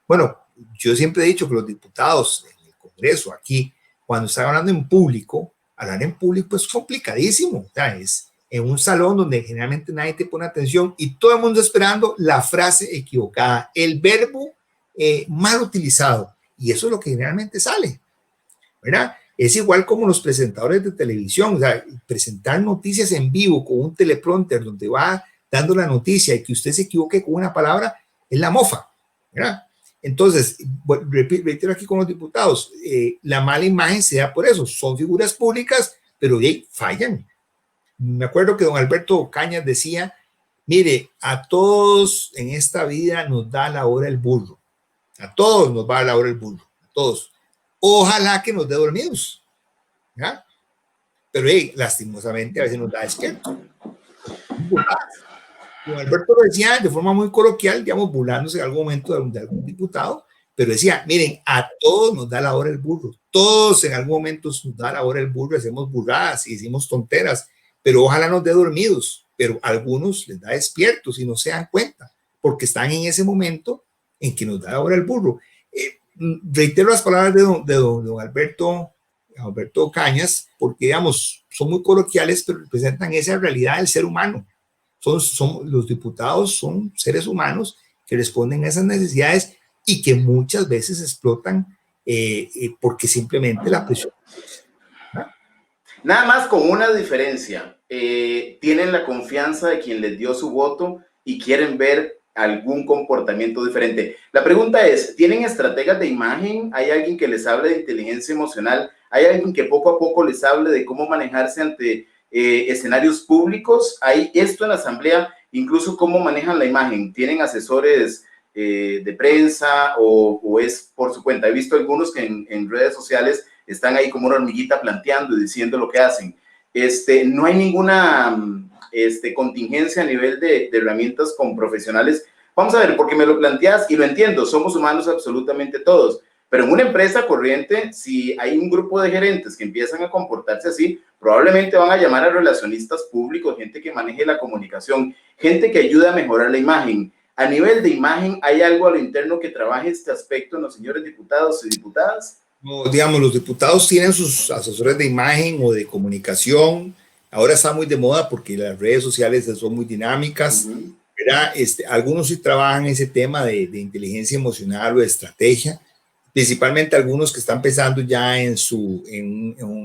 Bueno, yo siempre he dicho que los diputados en el Congreso, aquí, cuando están hablando en público, hablar en público es complicadísimo. O sea, es en un salón donde generalmente nadie te pone atención y todo el mundo esperando la frase equivocada, el verbo mal utilizado. Y eso es lo que generalmente sale, ¿verdad? Es igual como los presentadores de televisión, o sea, presentar noticias en vivo con un teleprompter donde va dando la noticia y que usted se equivoque con una palabra, es la mofa, ¿verdad? Entonces, reitero aquí con los diputados, la mala imagen se da por eso, son figuras públicas, pero fallan. Me acuerdo que don Alberto Cañas decía, mire, a todos en esta vida nos da la hora el burro, a todos nos va a dar la hora el burro, a todos. Ojalá que nos dé dormidos, ¿ya? Pero lastimosamente a veces nos da despierto. Don Alberto lo decía de forma muy coloquial, digamos, burlándose en algún momento de algún diputado, pero decía, miren, a todos nos da la hora el burro, todos en algún momento nos da la hora el burro, hacemos burradas y decimos tonteras, pero ojalá nos dé dormidos, pero a algunos les da despiertos y no se dan cuenta, porque están en ese momento en que nos da la hora el burro. Reitero las palabras de don Alberto Cañas, porque, digamos, son muy coloquiales, pero representan esa realidad del ser humano. Los diputados son seres humanos que responden a esas necesidades y que muchas veces explotan porque simplemente la presión. ¿Ah? Nada más con una diferencia. Tienen la confianza de quien les dio su voto y quieren ver algún comportamiento diferente. La pregunta es, ¿tienen estrategas de imagen? ¿Hay alguien que les hable de inteligencia emocional? ¿Hay alguien que poco a poco les hable de cómo manejarse ante escenarios públicos? ¿Hay esto en la asamblea? Incluso cómo manejan la imagen. ¿Tienen asesores de prensa o es por su cuenta? He visto algunos que en redes sociales están ahí como una hormiguita planteando y diciendo lo que hacen. No hay ninguna contingencia a nivel de herramientas con profesionales. Vamos a ver, porque me lo planteas y lo entiendo, somos humanos absolutamente todos, pero en una empresa corriente, si hay un grupo de gerentes que empiezan a comportarse así, probablemente van a llamar a relacionistas públicos, gente que maneje la comunicación, gente que ayude a mejorar la imagen. A nivel de imagen, ¿hay algo a lo interno que trabaje este aspecto en los señores diputados y diputadas? No, digamos, los diputados tienen sus asesores de imagen o de comunicación. Ahora está muy de moda porque las redes sociales son muy dinámicas, ¿verdad? Algunos sí trabajan ese tema de inteligencia emocional o de estrategia, principalmente algunos que están pensando ya en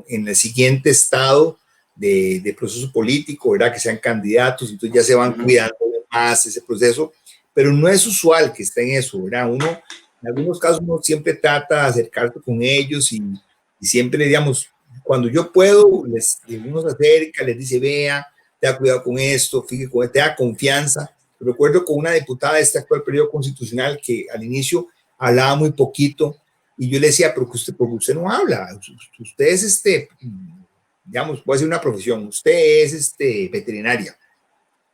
el siguiente estado de proceso político, ¿verdad? Que sean candidatos, entonces ya se van cuidando más ese proceso, pero no es usual que esté en eso, ¿verdad? En algunos casos uno siempre trata de acercarse con ellos y siempre, digamos, cuando yo puedo, uno se acerca, les dice, vea, tenga cuidado con esto, fíjate con esto, te da confianza. Recuerdo con una diputada de este actual periodo constitucional que al inicio hablaba muy poquito y yo le decía, pero porque usted no habla, usted es digamos, voy a decir una profesión, usted es veterinaria,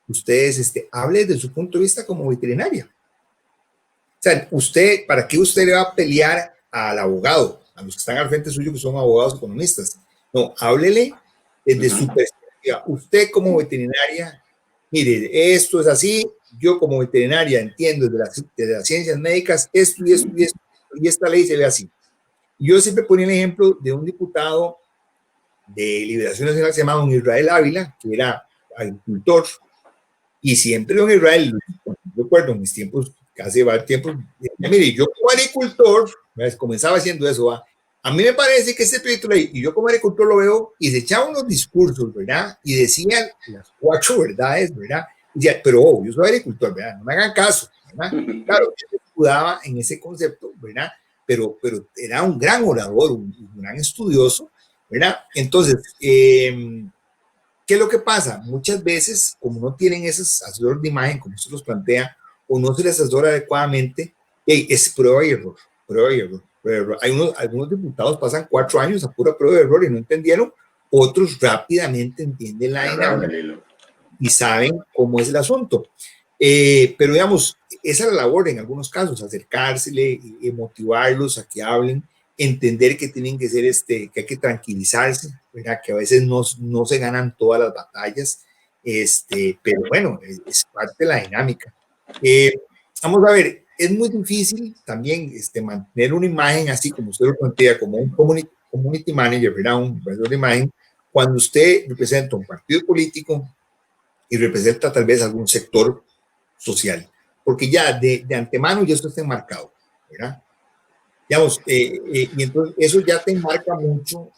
usted es hable desde su punto de vista como veterinaria. O sea, ¿para qué usted le va a pelear al abogado, a los que están al frente suyo que son abogados economistas? No, háblele desde su perspectiva. Usted como veterinaria, mire, esto es así, yo como veterinaria entiendo desde las ciencias médicas esto y esto y esto, y esta ley se ve así. Yo siempre ponía el ejemplo de un diputado de Liberación Nacional que se llamaba don Israel Ávila, que era agricultor, y siempre don Israel, recuerdo en mis tiempos, hace varios tiempos, mire, yo como agricultor, comenzaba haciendo eso, a mí me parece que este proyecto de ley, y yo como agricultor lo veo, y se echaba unos discursos, ¿verdad? Y decían las 4 verdades, ¿verdad? Y decía, pero yo soy agricultor, ¿verdad? No me hagan caso, ¿verdad? Claro, yo se escudaba en ese concepto, ¿verdad? Pero era un gran orador, un gran estudioso, ¿verdad? Entonces, ¿qué es lo que pasa? Muchas veces, como no tienen esos asesores de imagen, como usted los plantea, o no se les asesora adecuadamente, es prueba y error, prueba y error, prueba y error. Algunos diputados pasan 4 años a pura prueba y error y no entendieron, otros rápidamente entienden la dinámica y saben cómo es el asunto. Pero digamos, esa es la labor en algunos casos, acercársele y motivarlos a que hablen, entender que tienen que ser, que hay que tranquilizarse, ¿verdad? Que a veces no se ganan todas las batallas, pero bueno, es parte de la dinámica. Vamos a ver, es muy difícil también mantener una imagen así como usted lo plantea, como un community manager, ¿verdad? Un vendedor de imagen, cuando usted representa un partido político y representa tal vez algún sector social, porque ya de antemano ya esto está enmarcado, ¿verdad? Digamos, y entonces eso ya te enmarca mucho,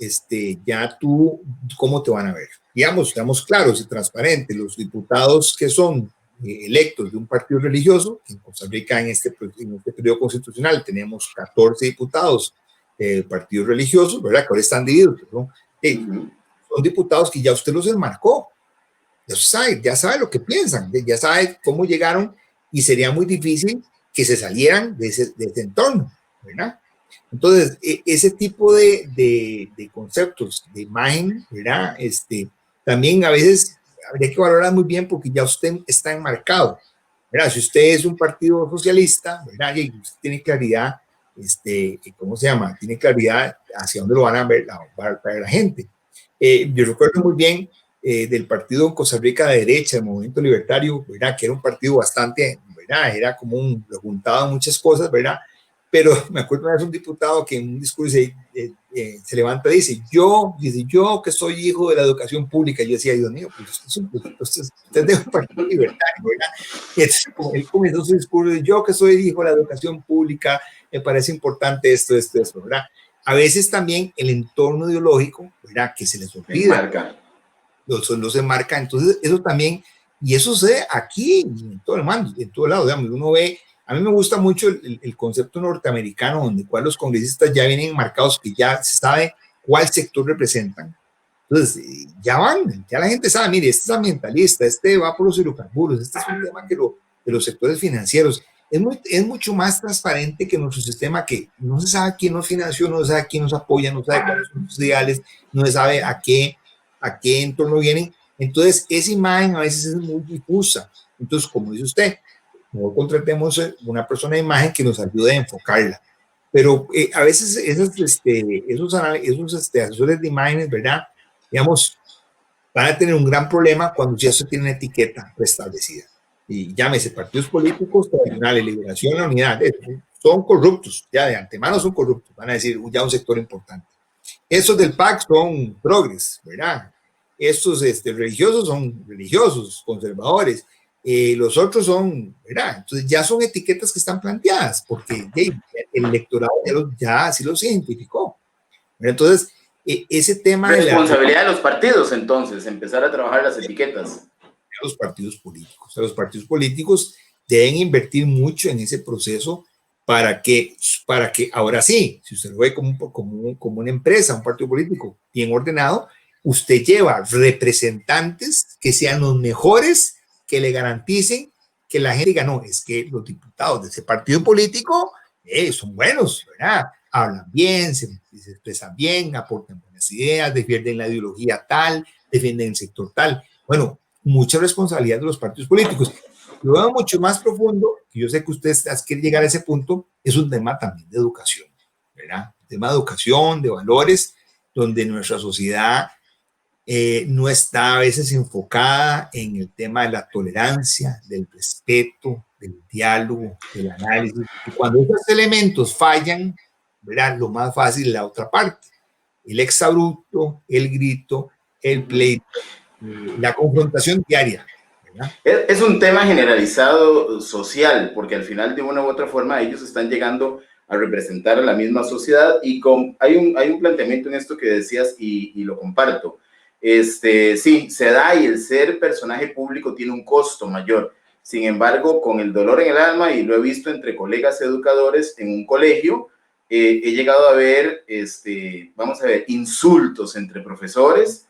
ya tú, cómo te van a ver. Digamos, seamos claros y transparentes, los diputados que son electos de un partido religioso, en Costa Rica en este periodo constitucional tenemos 14 diputados partidos religiosos, ¿verdad? Que ahora están divididos, ¿no? Son diputados que ya usted los enmarcó, ya sabe lo que piensan, ya sabe cómo llegaron y sería muy difícil que se salieran de ese entorno, ¿verdad? Entonces, ese tipo de conceptos de imagen, ¿verdad? También a veces habría que valorar muy bien porque ya usted está enmarcado, ¿verdad? Si usted es un partido socialista, ¿verdad? Y usted tiene claridad, ¿cómo se llama? Tiene claridad hacia dónde lo van a ver para la gente. Yo recuerdo muy bien del partido en Costa Rica de derecha, el Movimiento Libertario, ¿verdad? Que era un partido bastante, ¿verdad? Era como preguntaba muchas cosas, ¿verdad? Pero me acuerdo de un diputado que en un discurso se levanta y dice yo que soy hijo de la educación pública. Yo decía, Dios mío, pues usted es de un partido libertario, ¿verdad? Y entonces, él comenzó su discurso de yo que soy hijo de la educación pública, me parece importante esto, ¿verdad? A veces también el entorno ideológico, ¿verdad? Que se les olvida. Los enmarca. Entonces, eso también, y eso sucede aquí, en todo el mundo, en todo lado, digamos, uno ve. A mí me gusta mucho el concepto norteamericano, donde los congresistas ya vienen marcados, que ya se sabe cuál sector representan. Entonces, ya la gente sabe, mire, este es ambientalista, este va por los hidrocarburos, este es un tema de los sectores financieros. Es mucho más transparente que nuestro sistema, que no se sabe quién nos financió, no se sabe quién nos apoya, no se sabe cuáles son sus ideales, no se sabe a qué entorno vienen. Entonces, esa imagen a veces es muy difusa. Entonces, como dice usted, no contratemos una persona de imagen que nos ayude a enfocarla. Pero a veces esos asesores de imágenes, ¿verdad? Digamos, van a tener un gran problema cuando ya se tiene una etiqueta preestablecida. Y llámese partidos políticos tradicionales, Liberación, la Unidad, son corruptos, ya de antemano son corruptos, van a decir ya un sector importante. Estos del PAC son progres, ¿verdad? Estos religiosos son religiosos, conservadores. Los otros son, ¿verdad? Entonces ya son etiquetas que están planteadas, porque el electorado ya sí los identificó. Entonces, ese tema responsabilidad de los partidos, entonces, empezar a trabajar las etiquetas. Los partidos políticos deben invertir mucho en ese proceso para que ahora sí, si usted lo ve como una empresa, un partido político bien ordenado, usted lleva representantes que sean los mejores, que le garanticen que la gente diga, no, es que los diputados de ese partido político son buenos, ¿verdad? Hablan bien, se expresan bien, aportan buenas ideas, defienden la ideología tal, defienden el sector tal. Bueno, mucha responsabilidad de los partidos políticos. Lo veo mucho más profundo, que yo sé que usted quiere llegar a ese punto, es un tema también de educación, ¿verdad? Un tema de educación, de valores, donde nuestra sociedad no está a veces enfocada en el tema de la tolerancia, del respeto, del diálogo, del análisis. Y cuando esos elementos fallan, ¿verdad? Lo más fácil es la otra parte. El exabrupto, el grito, el pleito, la confrontación diaria. ¿Verdad? Es un tema generalizado social, porque al final de una u otra forma ellos están llegando a representar a la misma sociedad y hay un planteamiento en esto que decías y lo comparto. Sí, se da y el ser personaje público tiene un costo mayor. Sin embargo, con el dolor en el alma, y lo he visto entre colegas educadores en un colegio, he llegado a ver, vamos a ver, insultos entre profesores,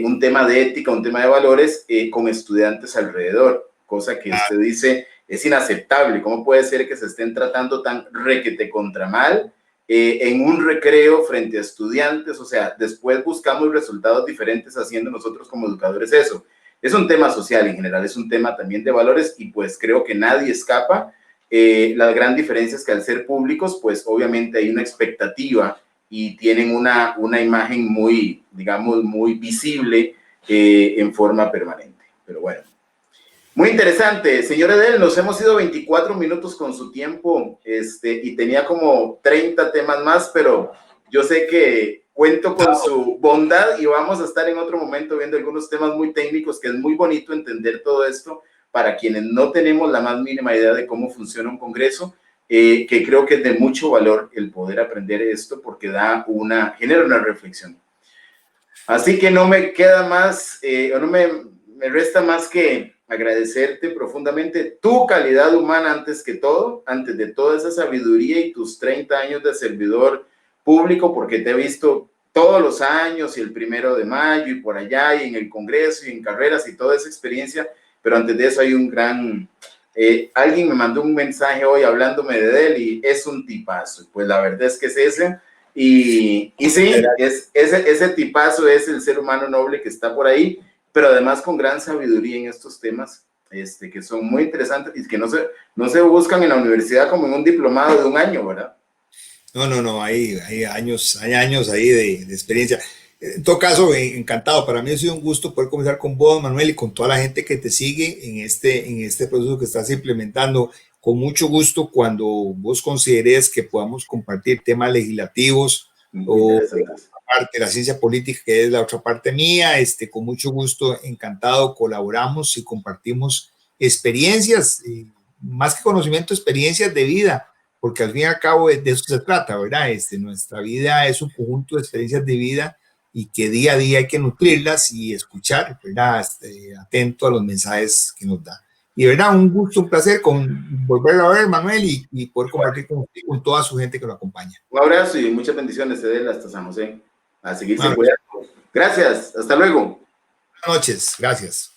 un tema de ética, un tema de valores con estudiantes alrededor, cosa que usted dice, es inaceptable. ¿Cómo puede ser que se estén tratando tan requete contra mal en un recreo frente a estudiantes? O sea, después buscamos resultados diferentes haciendo nosotros como educadores eso. Es un tema social en general, es un tema también de valores y pues creo que nadie escapa. La gran diferencia es que al ser públicos, pues obviamente hay una expectativa y tienen una imagen muy, digamos, muy visible en forma permanente. Pero bueno, muy interesante. Señor Edel, nos hemos ido 24 minutos con su tiempo y tenía como 30 temas más, pero yo sé que cuento con su bondad y vamos a estar en otro momento viendo algunos temas muy técnicos, que es muy bonito entender todo esto para quienes no tenemos la más mínima idea de cómo funciona un congreso, que creo que es de mucho valor el poder aprender esto porque genera una reflexión. Así que no me queda más, o no me resta más que agradecerte profundamente tu calidad humana antes que todo, antes de toda esa sabiduría y tus 30 años de servidor público, porque te he visto todos los años y el 1 de mayo y por allá y en el Congreso y en carreras y toda esa experiencia, pero antes de eso hay un gran... alguien me mandó un mensaje hoy hablándome de él y es un tipazo, pues la verdad es que es ese. Y sí, ese tipazo es el ser humano noble que está por ahí, pero además con gran sabiduría en estos temas que son muy interesantes y que no se buscan en la universidad como en un diplomado de un año, ¿verdad? No, hay años ahí de experiencia. En todo caso, encantado. Para mí ha sido un gusto poder conversar con vos, Manuel, y con toda la gente que te sigue en este proceso que estás implementando. Con mucho gusto cuando vos consideres que podamos compartir temas legislativos o parte de la ciencia política, que es la otra parte mía, con mucho gusto, encantado, colaboramos y compartimos experiencias, más que conocimiento, experiencias de vida, porque al fin y al cabo de eso se trata, ¿verdad? Nuestra vida es un conjunto de experiencias de vida y que día a día hay que nutrirlas y escuchar, ¿verdad? Atento a los mensajes que nos da. Y verdad, un gusto, un placer volverlo a ver, Manuel, y poder compartir con toda su gente que lo acompaña. Un abrazo y muchas bendiciones, Edel, hasta San José. A seguirse cuidando. Gracias, hasta luego. Buenas noches, gracias.